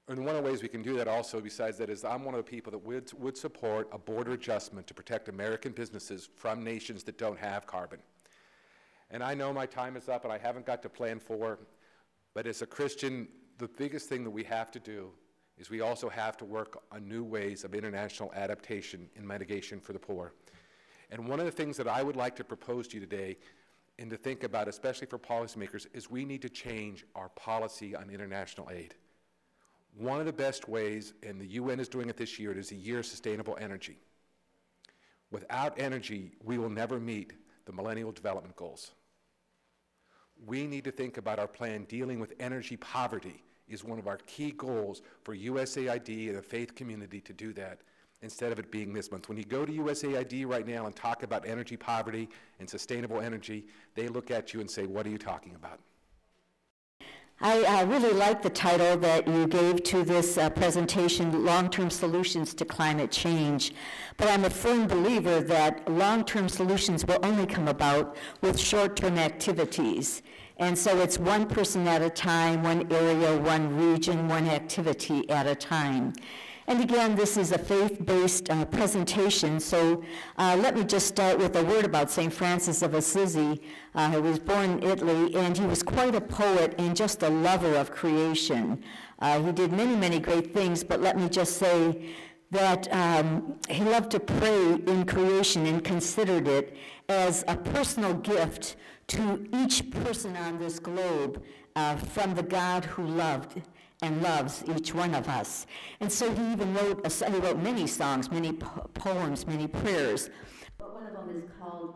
one of the ways we can do that also, besides that, is I'm one of the people that would support a border adjustment to protect American businesses from nations that don't have carbon. And I know my time is up and I haven't got to plan for, but as a Christian, the biggest thing that we have to do is we also have to work on new ways of international adaptation and mitigation for the poor. And one of the things that I would like to propose to you today and to think about, especially for policymakers, is we need to change our policy on international aid. One of the best ways, and the UN is doing it this year, it is a year of sustainable energy. Without energy, we will never meet the Millennial Development Goals. We need to think about our plan dealing with energy poverty is one of our key goals for USAID and the faith community to do that instead of it being this month. When you go to USAID right now and talk about energy poverty and sustainable energy, they look at you and say, what are you talking about?
I really like the title that you gave to this presentation, Long-Term Solutions to Climate Change. But I'm a firm believer that long-term solutions will only come about with short-term activities. And so it's one person at a time, one area, one region, one activity at a time. And again, this is a faith-based presentation, so let me just start with a word about St. Francis of Assisi, who was born in Italy, and he was quite a poet and just a lover of creation. He did many, many great things, but let me just say that he loved to pray in creation and considered it as a personal gift to each person on this globe from the God who loved and loves each one of us. And so he even wrote many songs, many poems, many prayers. But one of them is called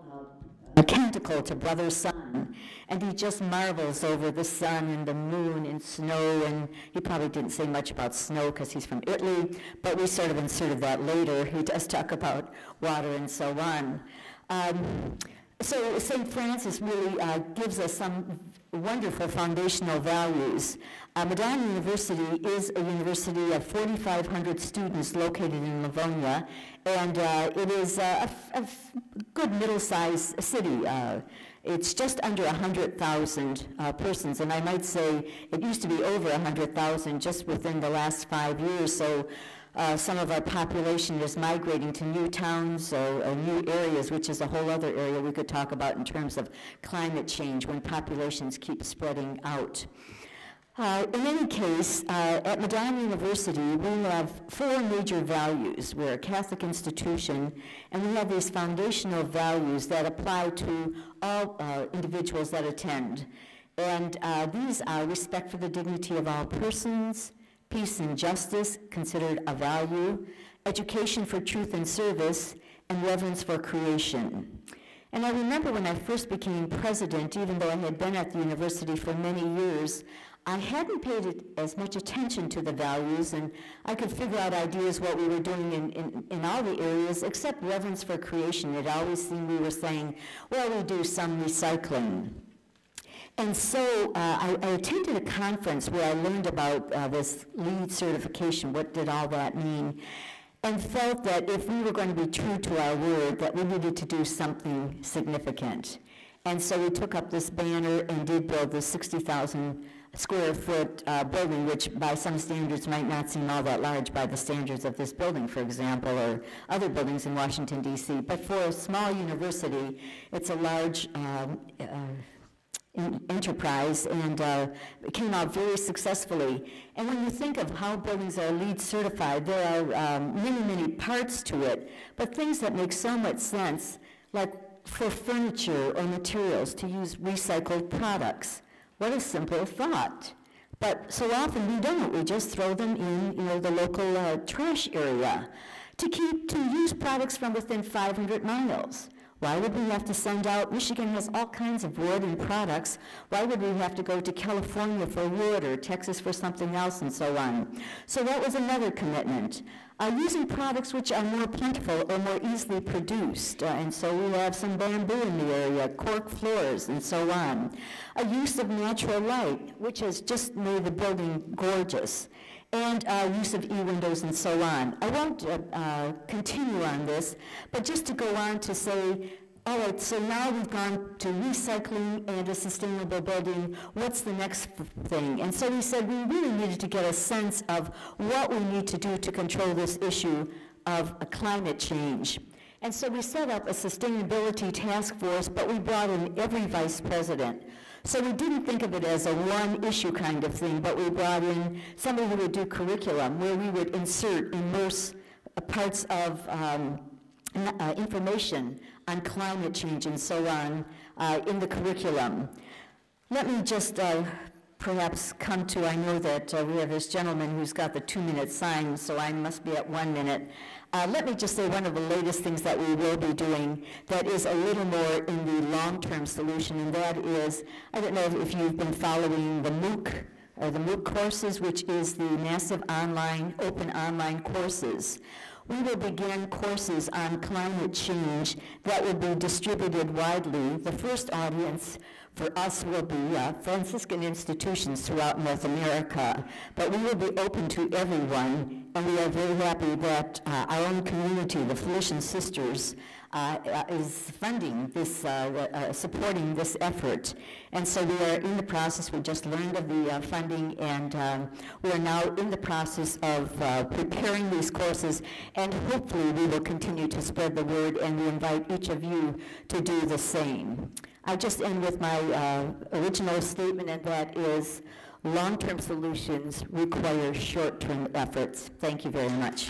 A Canticle to Brother Sun. And he just marvels over the sun and the moon and snow. And he probably didn't say much about snow because he's from Italy, but we sort of inserted that later. He does talk about water and so on. So St. Francis really gives us some wonderful foundational values. Madonna University is a university of 4,500 students located in Livonia, and it is a good middle-sized city. It's just under 100,000 persons, and I might say it used to be over 100,000 just within the last 5 years, so some of our population is migrating to new towns or new areas, which is a whole other area we could talk about in terms of climate change when populations keep spreading out. In any case, at Madonna University, we have 4 major values. We're a Catholic institution, and we have these foundational values that apply to all individuals that attend. And these are respect for the dignity of all persons, peace and justice, considered a value, education for truth and service, and reverence for creation. And I remember when I first became president, even though I had been at the university for many years, I hadn't paid as much attention to the values, and I could figure out ideas what we were doing in all the areas, except reverence for creation. It always seemed we were saying, well, we do some recycling. And so I attended a conference where I learned about this LEED certification, what did all that mean, and felt that if we were going to be true to our word, that we needed to do something significant. And so we took up this banner and did build this 60,000 square foot building, which by some standards might not seem all that large by the standards of this building, for example, or other buildings in Washington, D.C. But for a small university, it's a large enterprise, and it came out very successfully. And when you think of how buildings are LEED certified, there are many, many parts to it, but things that make so much sense, like for furniture or materials to use recycled products. What a simple thought. But so often we don't. We just throw them in, the local trash area to use products from within 500 miles. Why would we have to send out, Michigan has all kinds of wood and products, why would we have to go to California for wood or Texas for something else and so on? So that was another commitment. Using products which are more plentiful or more easily produced, and so we have some bamboo in the area, cork floors and so on. A use of natural light, which has just made the building gorgeous, and use of e-windows and so on. I won't continue on this, but just to go on to say, all right, so now we've gone to recycling and a sustainable building. What's the next thing? And so we said we really needed to get a sense of what we need to do to control this issue of climate change. And so we set up a sustainability task force, but we brought in every vice president. So we didn't think of it as a one issue kind of thing, but we brought in somebody who would do curriculum, where we would immerse parts of information on climate change and so on in the curriculum. Let me just perhaps come to, I know that we have this gentleman who's got the 2-minute sign, so I must be at 1 minute. Let me just say one of the latest things that we will be doing that is a little more in the long-term solution, and that is, I don't know if you've been following the MOOC, or the MOOC courses, which is the massive open online courses. We will begin courses on climate change that will be distributed widely. The first audience for us will be Franciscan institutions throughout North America, but we will be open to everyone, and we are very happy that our own community, the Felician Sisters, is funding this, supporting this effort. And so we are in the process, we just learned of the funding, and we are now in the process of preparing these courses, and hopefully we will continue to spread the word, and we invite each of you to do the same. I'll just end with my original statement, and that is long-term solutions require short-term efforts. Thank you very much.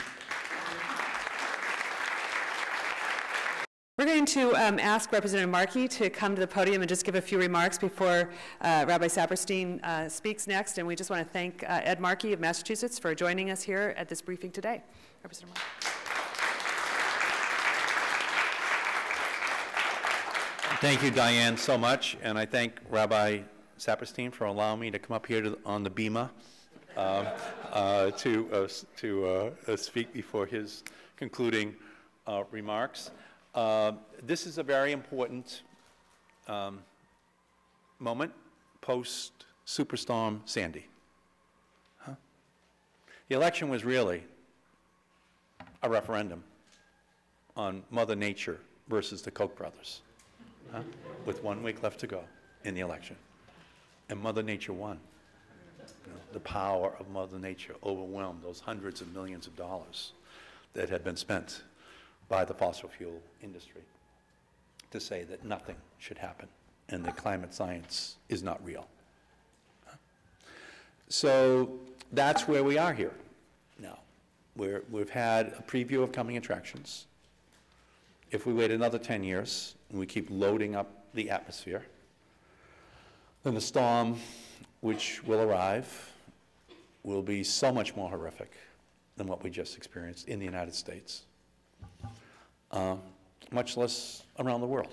We're going to ask Representative Markey to come to the podium and just give a few remarks before Rabbi Saperstein speaks next. And we just want to thank Ed Markey of Massachusetts for joining us here at this briefing today. Representative Markey.
Thank you, Diane, so much. And I thank Rabbi Saperstein for allowing me to come up here on the bema to speak before his concluding remarks. This is a very important moment post-Superstorm Sandy. The election was really a referendum on Mother Nature versus the Koch brothers, with 1 week left to go in the election. And Mother Nature won. You know, the power of Mother Nature overwhelmed those hundreds of millions of dollars that had been spent by the fossil fuel industry to say that nothing should happen and that climate science is not real. So that's where we are here now. We've had a preview of coming attractions. If we wait another 10 years and we keep loading up the atmosphere, then the storm which will arrive will be so much more horrific than what we just experienced in the United States. Much less around the world.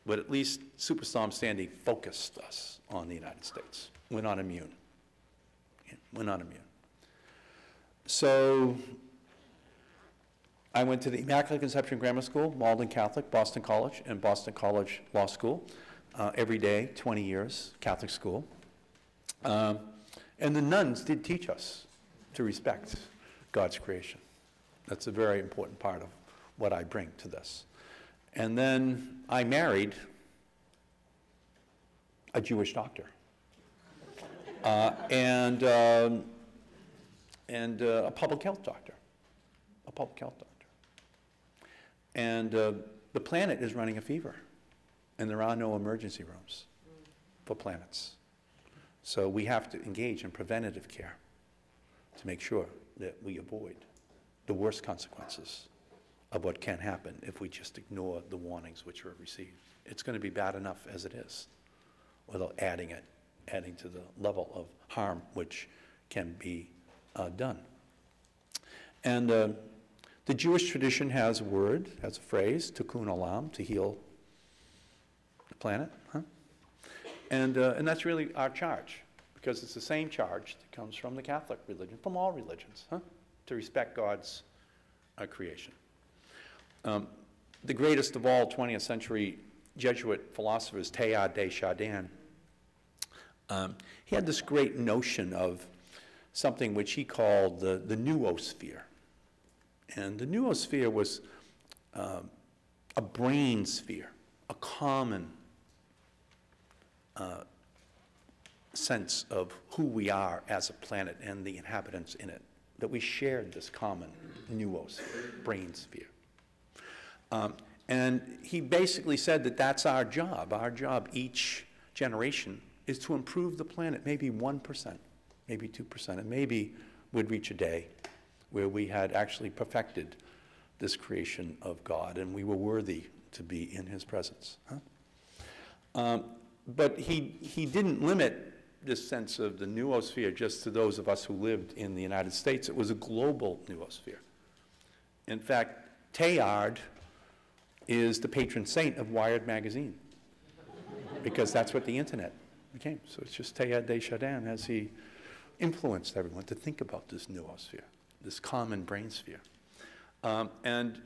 But at least Superstorm Sandy focused us on the United States. We're not immune. We're not immune. So I went to the Immaculate Conception Grammar School, Malden Catholic, Boston College, and Boston College Law School. Every day, 20 years, Catholic school. And the nuns did teach us to respect God's creation. That's a very important part of what I bring to this. And then I married a Jewish doctor. And a public health doctor. A public health doctor. And the planet is running a fever. And there are no emergency rooms for planets. So we have to engage in preventative care to make sure that we avoid the worst consequences of what can happen if we just ignore the warnings which are received. It's going to be bad enough as it is, without adding to the level of harm which can be done. And the Jewish tradition has a word, has a phrase, tikkun olam, to heal the planet. And that's really our charge, because it's the same charge that comes from the Catholic religion, from all religions, to respect God's creation. The greatest of all 20th century Jesuit philosophers, Teilhard de Chardin, he had this great notion of something which he called the noosphere. And the noosphere was a a brain sphere, a common sense of who we are as a planet and the inhabitants in it, that we shared this common noosphere, brain sphere. And he basically said that that's our job. Our job each generation is to improve the planet, maybe 1%, maybe 2%, and maybe we'd reach a day where we had actually perfected this creation of God and we were worthy to be in his presence. But he didn't limit this sense of the noosphere just to those of us who lived in the United States. It was a global noosphere. In fact, Teilhard is the patron saint of Wired magazine, because that's what the internet became. So it's just Teilhard de Chardin as he influenced everyone to think about this noosphere, this common brain sphere. And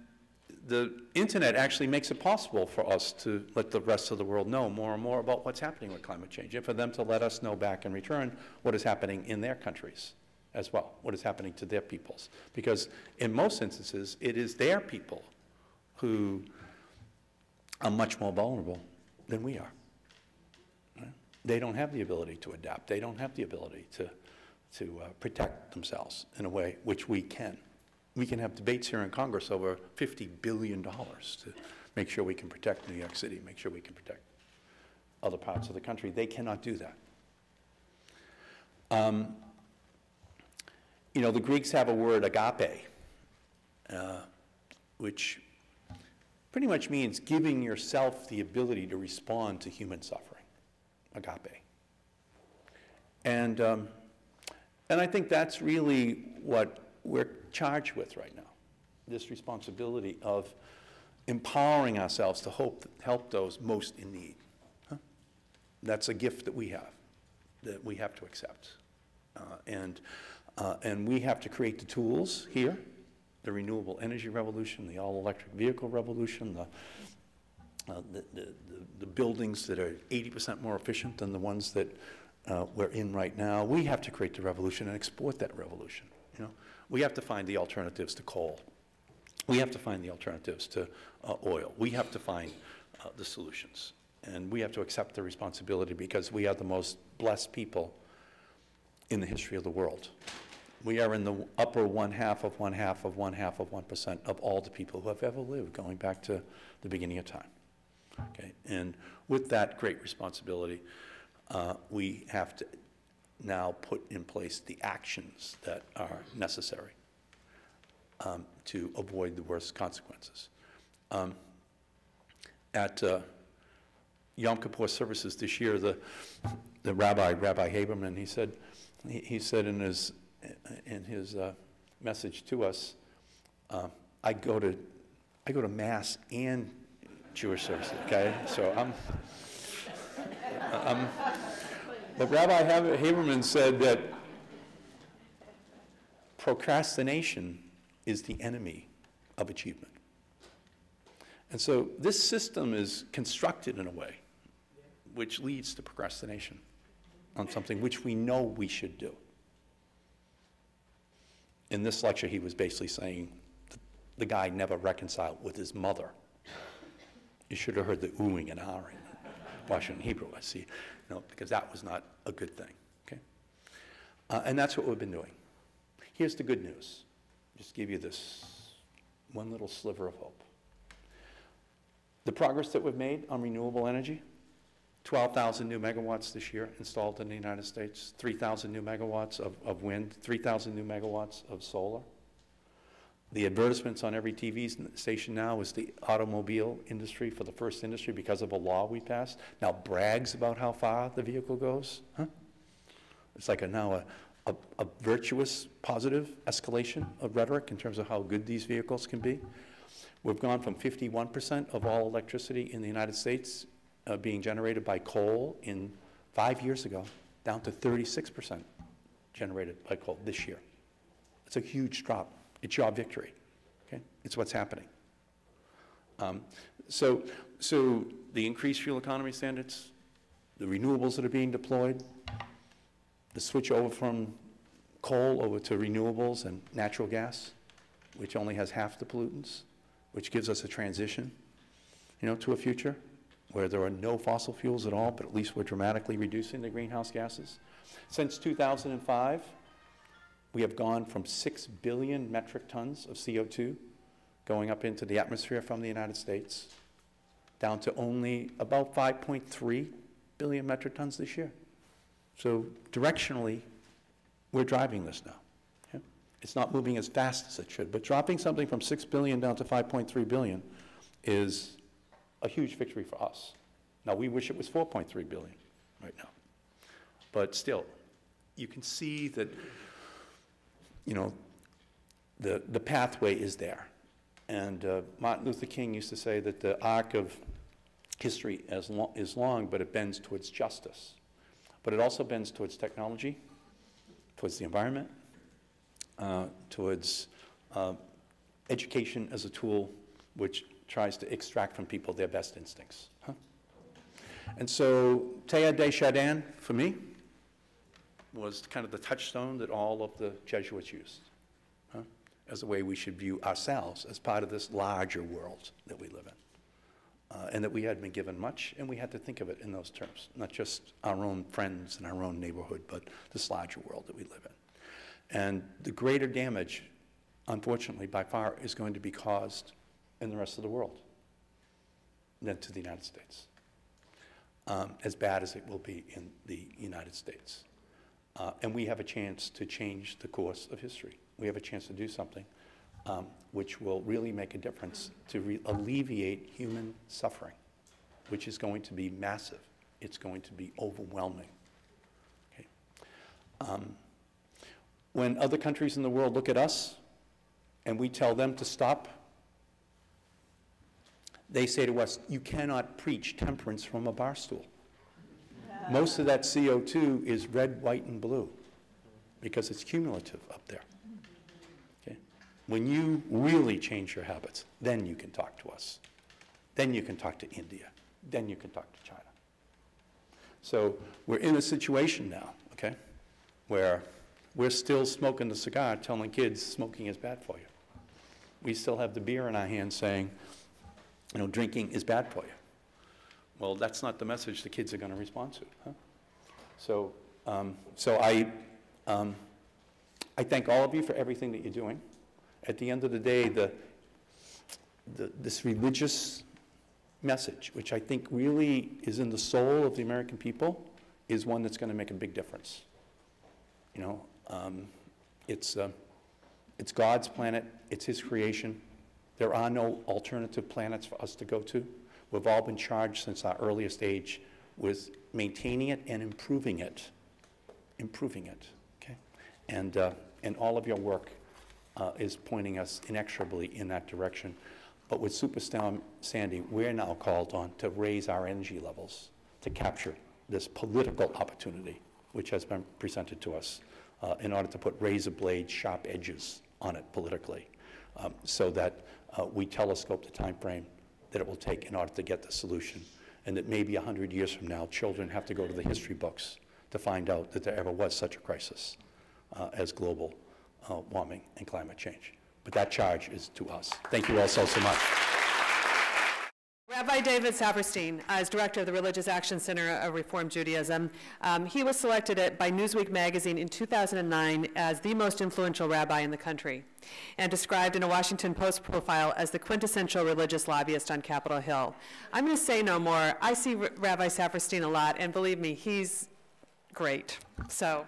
the internet actually makes it possible for us to let the rest of the world know more and more about what's happening with climate change, and for them to let us know back in return what is happening in their countries as well, what is happening to their peoples. Because in most instances, it is their people who are much more vulnerable than we are. Right? They don't have the ability to adapt. They don't have the ability to protect themselves in a way which we can. We can have debates here in Congress over $50 billion to make sure we can protect New York City, make sure we can protect other parts of the country. They cannot do that. You know, the Greeks have a word, agape, which pretty much means giving yourself the ability to respond to human suffering, agape. And I think that's really what we're charged with right now, this responsibility of empowering ourselves to help those most in need. That's a gift that we have to accept. And we have to create the tools here, the renewable energy revolution, the all-electric vehicle revolution, the buildings that are 80% more efficient than the ones that we're in right now. We have to create the revolution and export that revolution. You know? We have to find the alternatives to coal. We have to find the alternatives to oil. We have to find the solutions. And we have to accept the responsibility because we are the most blessed people in the history of the world. We are in the upper 1/2 of 1/2 of 1/2 of 1% of all the people who have ever lived, going back to the beginning of time. Okay? And with that great responsibility, we have to now put in place the actions that are necessary to avoid the worst consequences. At Yom Kippur services this year, the Rabbi Haberman, he said in his message to us, I go to Mass and Jewish services. Okay, so but Rabbi Haberman said that procrastination is the enemy of achievement. And so this system is constructed in a way which leads to procrastination on something which we know we should do. In this lecture, he was basically saying the guy never reconciled with his mother. You should have heard the oohing and ahhing in Washington Hebrew, I see, because that was not a good thing, okay? And that's what we've been doing. Here's the good news. Just give you this one little sliver of hope. The progress that we've made on renewable energy, 12,000 new megawatts this year installed in the United States, 3,000 new megawatts of wind, 3,000 new megawatts of solar. The advertisements on every TV station now is the automobile industry for the first industry because of a law we passed. Now brags about how far the vehicle goes. Huh? It's like now a virtuous, positive escalation of rhetoric in terms of how good these vehicles can be. We've gone from 51% of all electricity in the United States being generated by coal in 5 years ago, down to 36% generated by coal this year. It's a huge drop. It's your victory, okay? It's what's happening. So the increased fuel economy standards, the renewables that are being deployed, the switch over from coal over to renewables and natural gas, which only has half the pollutants, which gives us a transition to a future where there are no fossil fuels at all, but at least we're dramatically reducing the greenhouse gases. Since 2005, we have gone from 6 billion metric tons of CO2 going up into the atmosphere from the United States down to only about 5.3 billion metric tons this year. So directionally, we're driving this now. Yeah? It's not moving as fast as it should, but dropping something from 6 billion down to 5.3 billion is a huge victory for us. Now, we wish it was 4.3 billion right now. But still, you can see that, the pathway is there. And Martin Luther King used to say that the arc of history is long, but it bends towards justice. But it also bends towards technology, towards the environment, towards education as a tool which tries to extract from people their best instincts. And so Teilhard de Chardin, for me, was kind of the touchstone that all of the Jesuits used as a way we should view ourselves as part of this larger world that we live in. And that we had been given much, and we had to think of it in those terms, not just our own friends and our own neighborhood, but this larger world that we live in. And the greater damage, unfortunately, by far, is going to be caused in the rest of the world than to the United States, as bad as it will be in the United States. And we have a chance to change the course of history. We have a chance to do something which will really make a difference to alleviate human suffering, which is going to be massive. It's going to be overwhelming. Okay. When other countries in the world look at us and we tell them to stop, they say to us, you cannot preach temperance from a bar stool. Most of that CO2 is red, white, and blue because it's cumulative up there. Okay? When you really change your habits, then you can talk to us. Then you can talk to India. Then you can talk to China. So we're in a situation now, okay, where we're still smoking the cigar, telling kids smoking is bad for you. We still have the beer in our hand saying, drinking is bad for you. Well, that's not the message the kids are going to respond to. Huh? So I thank all of you for everything that you're doing. At the end of the day, this religious message, which I think really is in the soul of the American people, is one that's going to make a big difference. It's God's planet. It's His creation. There are no alternative planets for us to go to. We've all been charged since our earliest age with maintaining it and improving it. Okay? And all of your work is pointing us inexorably in that direction. But with Superstorm Sandy, we're now called on to raise our energy levels to capture this political opportunity which has been presented to us in order to put razor blade sharp edges on it politically so that we telescope the time frame that it will take in order to get the solution, and that maybe 100 years from now, children have to go to the history books to find out that there ever was such a crisis as global warming and climate change. But that charge is to us. Thank you all so much.
Rabbi David Saperstein is director of the Religious Action Center of Reform Judaism. He was selected by Newsweek magazine in 2009 as the most influential rabbi in the country, and described in a Washington Post profile as the quintessential religious lobbyist on Capitol Hill. I'm going to say no more. I see Rabbi Saperstein a lot, and believe me, he's great. So.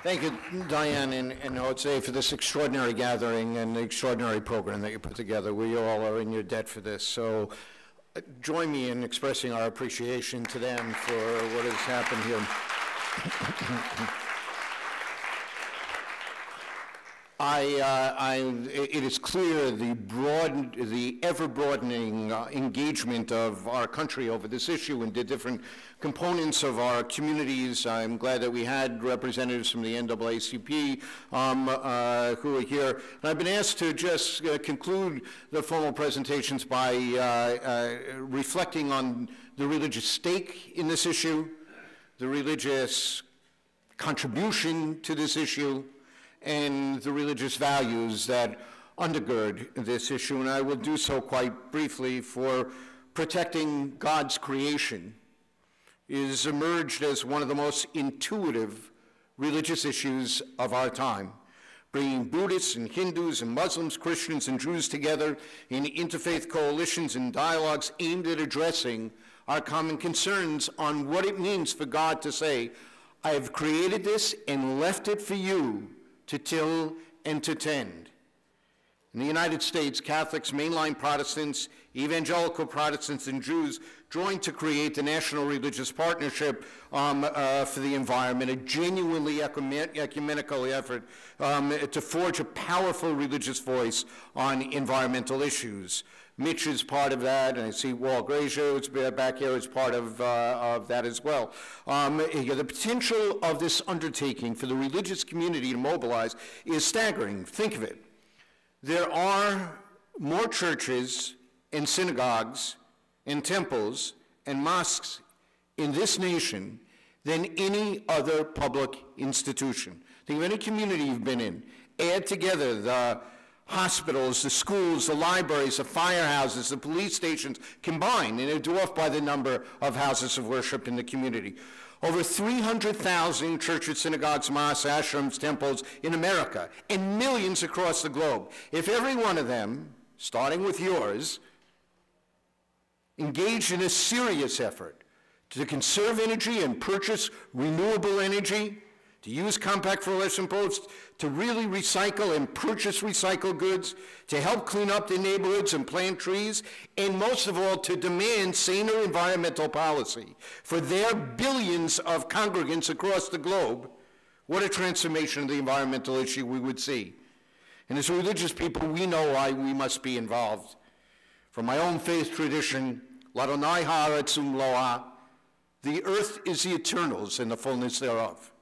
Thank you, Diane, and I would say for this extraordinary gathering and the extraordinary program that you put together. We all are in your debt for this. So join me in expressing our appreciation to them for what has happened here. It is clear the ever-broadening engagement of our country over this issue and the different components of our communities. I'm glad that we had representatives from the NAACP who are here. And I've been asked to just conclude the formal presentations by reflecting on the religious stake in this issue, the religious contribution to this issue, and the religious values that undergird this issue, and I will do so quite briefly. For protecting God's creation is emerged as one of the most intuitive religious issues of our time, bringing Buddhists and Hindus and Muslims, Christians and Jews together in interfaith coalitions and dialogues aimed at addressing our common concerns on what it means for God to say, I have created this and left it for you to till and to tend. In the United States, Catholics, mainline Protestants, evangelical Protestants, and Jews joined to create the National Religious Partnership for the Environment, a genuinely ecumenical effort to forge a powerful religious voice on environmental issues. Mitch is part of that, and I see Walt Grazier back here as part of that as well. The potential of this undertaking for the religious community to mobilize is staggering. Think of it. There are more churches and synagogues and temples and mosques in this nation than any other public institution. Think of any community you've been in. Add together the hospitals, the schools, the libraries, the firehouses, the police stations combined, and they're dwarfed by the number of houses of worship in the community. Over 300,000 churches, synagogues, mosques, ashrams, temples in America, and millions across the globe. If every one of them, starting with yours, engaged in a serious effort to conserve energy and purchase renewable energy, to use compact fluorescent bulbs, to really recycle and purchase recycled goods, to help clean up their neighborhoods and plant trees, and most of all, to demand saner environmental policy for their billions of congregants across the globe, what a transformation of the environmental issue we would see. And as religious people, we know why we must be involved. From my own faith tradition, Ladonai haaretz umloah, the earth is the eternal's and the fullness thereof.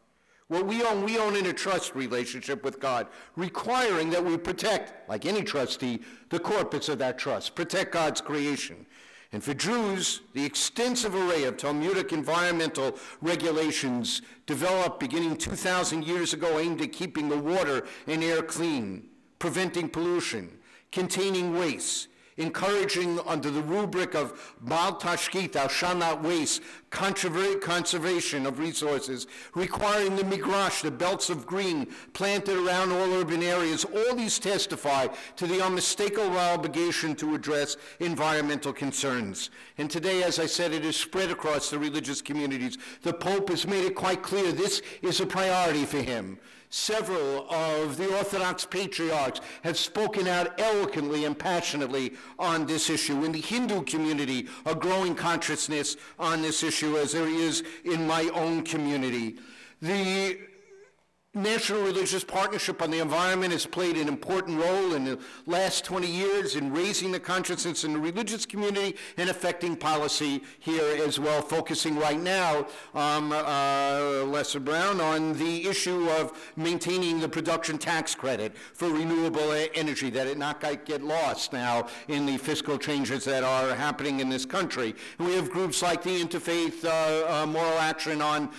What we own in a trust relationship with God, requiring that we protect, like any trustee, the corpus of that trust, protect God's creation. And for Jews, the extensive array of Talmudic environmental regulations developed beginning 2,000 years ago aimed at keeping the water and air clean, preventing pollution, containing waste, encouraging under the rubric of Bal Tashkit, thou shalt not waste, conservation of resources, requiring the migrash, the belts of green planted around all urban areas. All these testify to the unmistakable obligation to address environmental concerns. And today, as I said, it is spread across the religious communities. The Pope has made it quite clear this is a priority for him. Several of the Orthodox patriarchs have spoken out eloquently and passionately on this issue. In the Hindu community, a growing consciousness on this issue, as there is in my own community. The National Religious Partnership on the Environment has played an important role in the last 20 years in raising the consciousness in the religious community and affecting policy here as well, focusing right now, Lesser Brown, on the issue of maintaining the production tax credit for renewable energy, that it not get lost now in the fiscal changes that are happening in this country. And we have groups like the Interfaith Moral Action on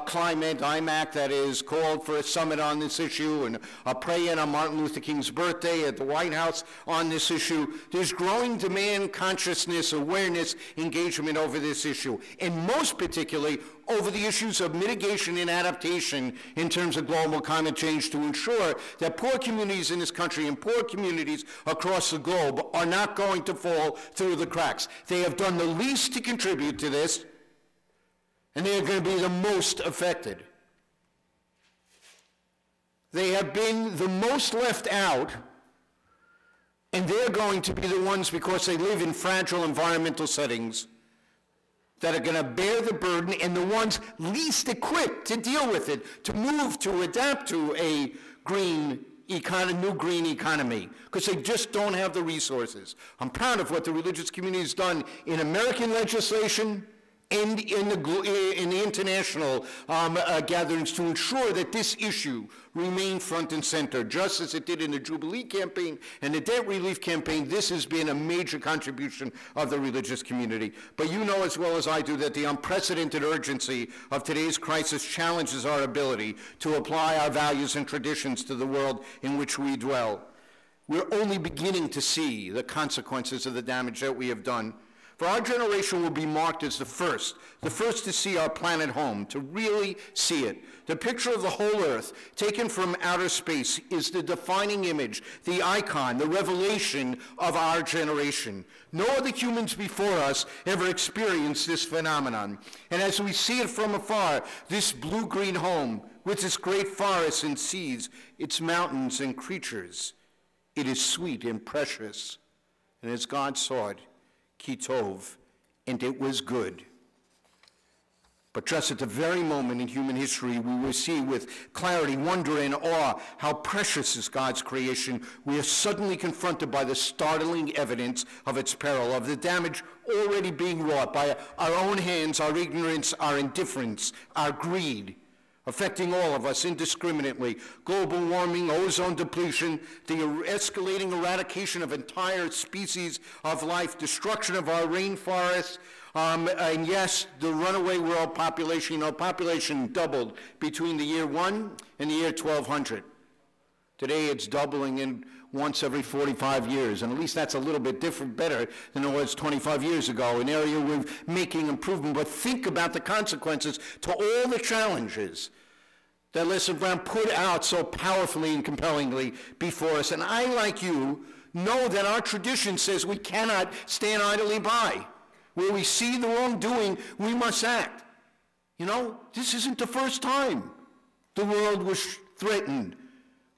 Climate, IMAC, that is called for a summit on this issue, and a pray-in on Martin Luther King's birthday at the White House on this issue. There's growing demand, consciousness, awareness, engagement over this issue, and most particularly over the issues of mitigation and adaptation in terms of global climate change, to ensure that poor communities in this country and poor communities across the globe are not going to fall through the cracks. They have done the least to contribute to this, and they are going to be the most affected. They have been the most left out, and they're going to be the ones, because they live in fragile environmental settings, that are going to bear the burden, and the ones least equipped to deal with it, to move, to adapt to a new green economy, because they just don't have the resources. I'm proud of what the religious community has done in American legislation and in the international gatherings to ensure that this issue remained front and center, just as it did in the Jubilee campaign and the debt relief campaign. This has been a major contribution of the religious community. But you know as well as I do that the unprecedented urgency of today's crisis challenges our ability to apply our values and traditions to the world in which we dwell. We're only beginning to see the consequences of the damage that we have done. For our generation will be marked as the first to see our planet home, to really see it. The picture of the whole Earth, taken from outer space, is the defining image, the icon, the revelation of our generation. No other humans before us ever experienced this phenomenon. And as we see it from afar, this blue-green home, with its great forests and seas, its mountains and creatures, it is sweet and precious. And as God saw it, Kitov, and it was good. But just at the very moment in human history we will see with clarity, wonder, and awe how precious is God's creation, we are suddenly confronted by the startling evidence of its peril, of the damage already being wrought by our own hands, our ignorance, our indifference, our greed, affecting all of us indiscriminately. Global warming, ozone depletion, the escalating eradication of entire species of life, destruction of our rainforests, and yes, the runaway world population. Our population doubled between the year 1 and the year 1200. Today it's doubling in once every 45 years, and at least that's a little bit better than it was 25 years ago, an area we're making improvement. But think about the consequences to all the challenges that Leslie Brown put out so powerfully and compellingly before us. And I, like you, know that our tradition says we cannot stand idly by. Where we see the wrongdoing, we must act. You know, this isn't the first time the world was threatened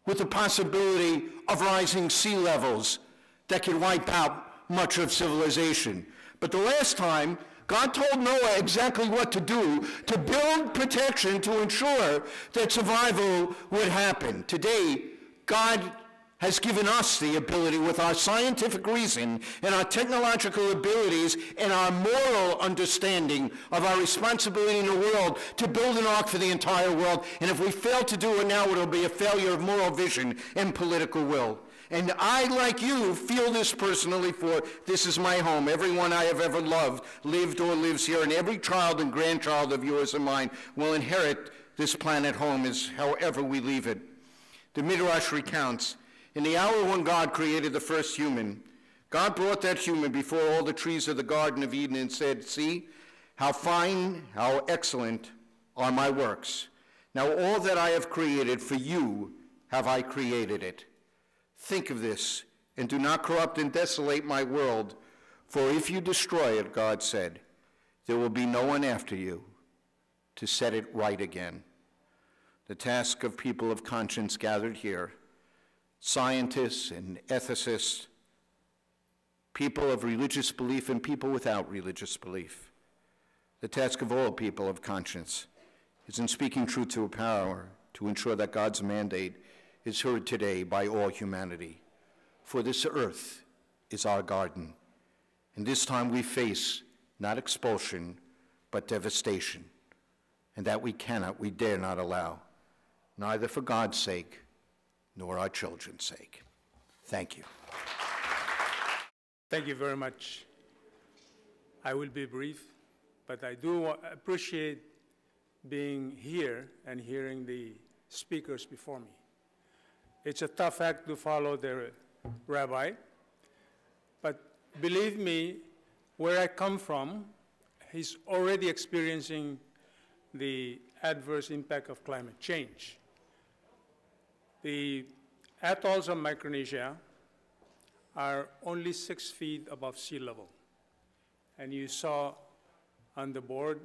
with the possibility of rising sea levels that could wipe out much of civilization. But the last time, God told Noah exactly what to do to build protection to ensure that survival would happen. Today, God has given us the ability, with our scientific reason and our technological abilities and our moral understanding of our responsibility in the world, to build an ark for the entire world. And if we fail to do it now, it'll be a failure of moral vision and political will. And I, like you, feel this personally, for this is my home. Everyone I have ever loved lived or lives here, and every child and grandchild of yours and mine will inherit this planet home, as however we leave it. The Midrash recounts, in the hour when God created the first human, God brought that human before all the trees of the Garden of Eden and said, "See, how fine, how excellent are my works. Now all that I have created for you have I created it. Think of this, and do not corrupt and desolate my world, for if you destroy it," God said, "there will be no one after you to set it right again." The task of people of conscience gathered here, scientists and ethicists, people of religious belief and people without religious belief, the task of all people of conscience is, in speaking truth to power, to ensure that God's mandate is heard today by all humanity. For this earth is our garden, and this time we face not expulsion, but devastation, and that we dare not allow, neither for God's sake, nor our children's sake. Thank you.
Thank you very much. I will be brief, but I do appreciate being here and hearing the speakers before me. It's a tough act to follow the rabbi, but believe me, where I come from, he's already experiencing the adverse impact of climate change. The atolls of Micronesia are only 6 feet above sea level. And you saw on the board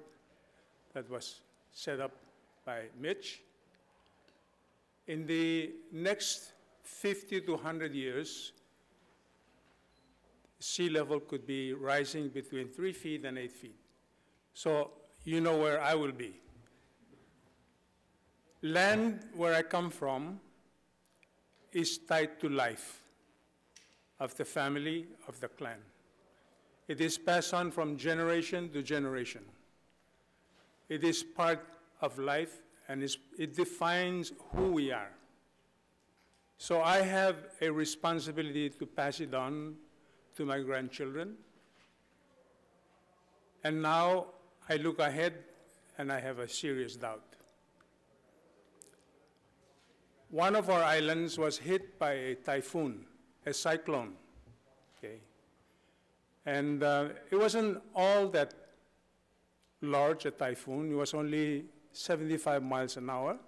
that was set up by Mitch, in the next 50 to 100 years, sea level could be rising between 3 feet and 8 feet. So you know where I will be. Land where I come from is tied to life of the family, of the clan. It is passed on from generation to generation. It is part of life, and it defines who we are. So I have a responsibility to pass it on to my grandchildren. And now I look ahead, and I have a serious doubt. One of our islands was hit by a typhoon, a cyclone, okay? And it wasn't all that large, a typhoon. It was only 75 miles an hour.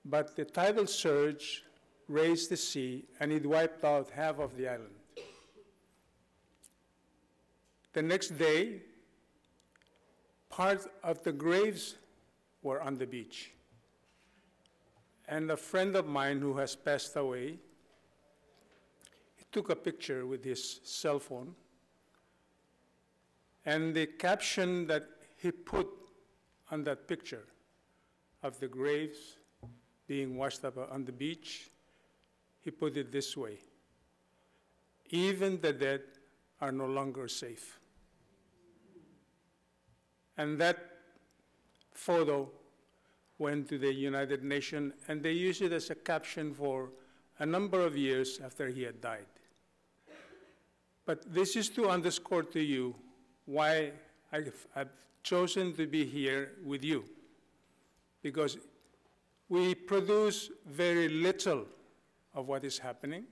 But the tidal surge raised the sea, and it wiped out half of the island. The next day, part of the graves were on the beach. And a friend of mine who has passed away, he took a picture with his cell phone, and the caption that he put on that picture of the graves being washed up on the beach, he put it this way: "Even the dead are no longer safe." And that photo went to the United Nations, and they used it as a caption for a number of years after he had died. But this is to underscore to you why I've chosen to be here with you, because we produce very little of what is happening,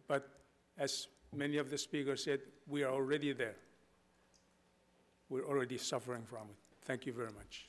but as many of the speakers said, we are already there. We're already suffering from it. Thank you very much.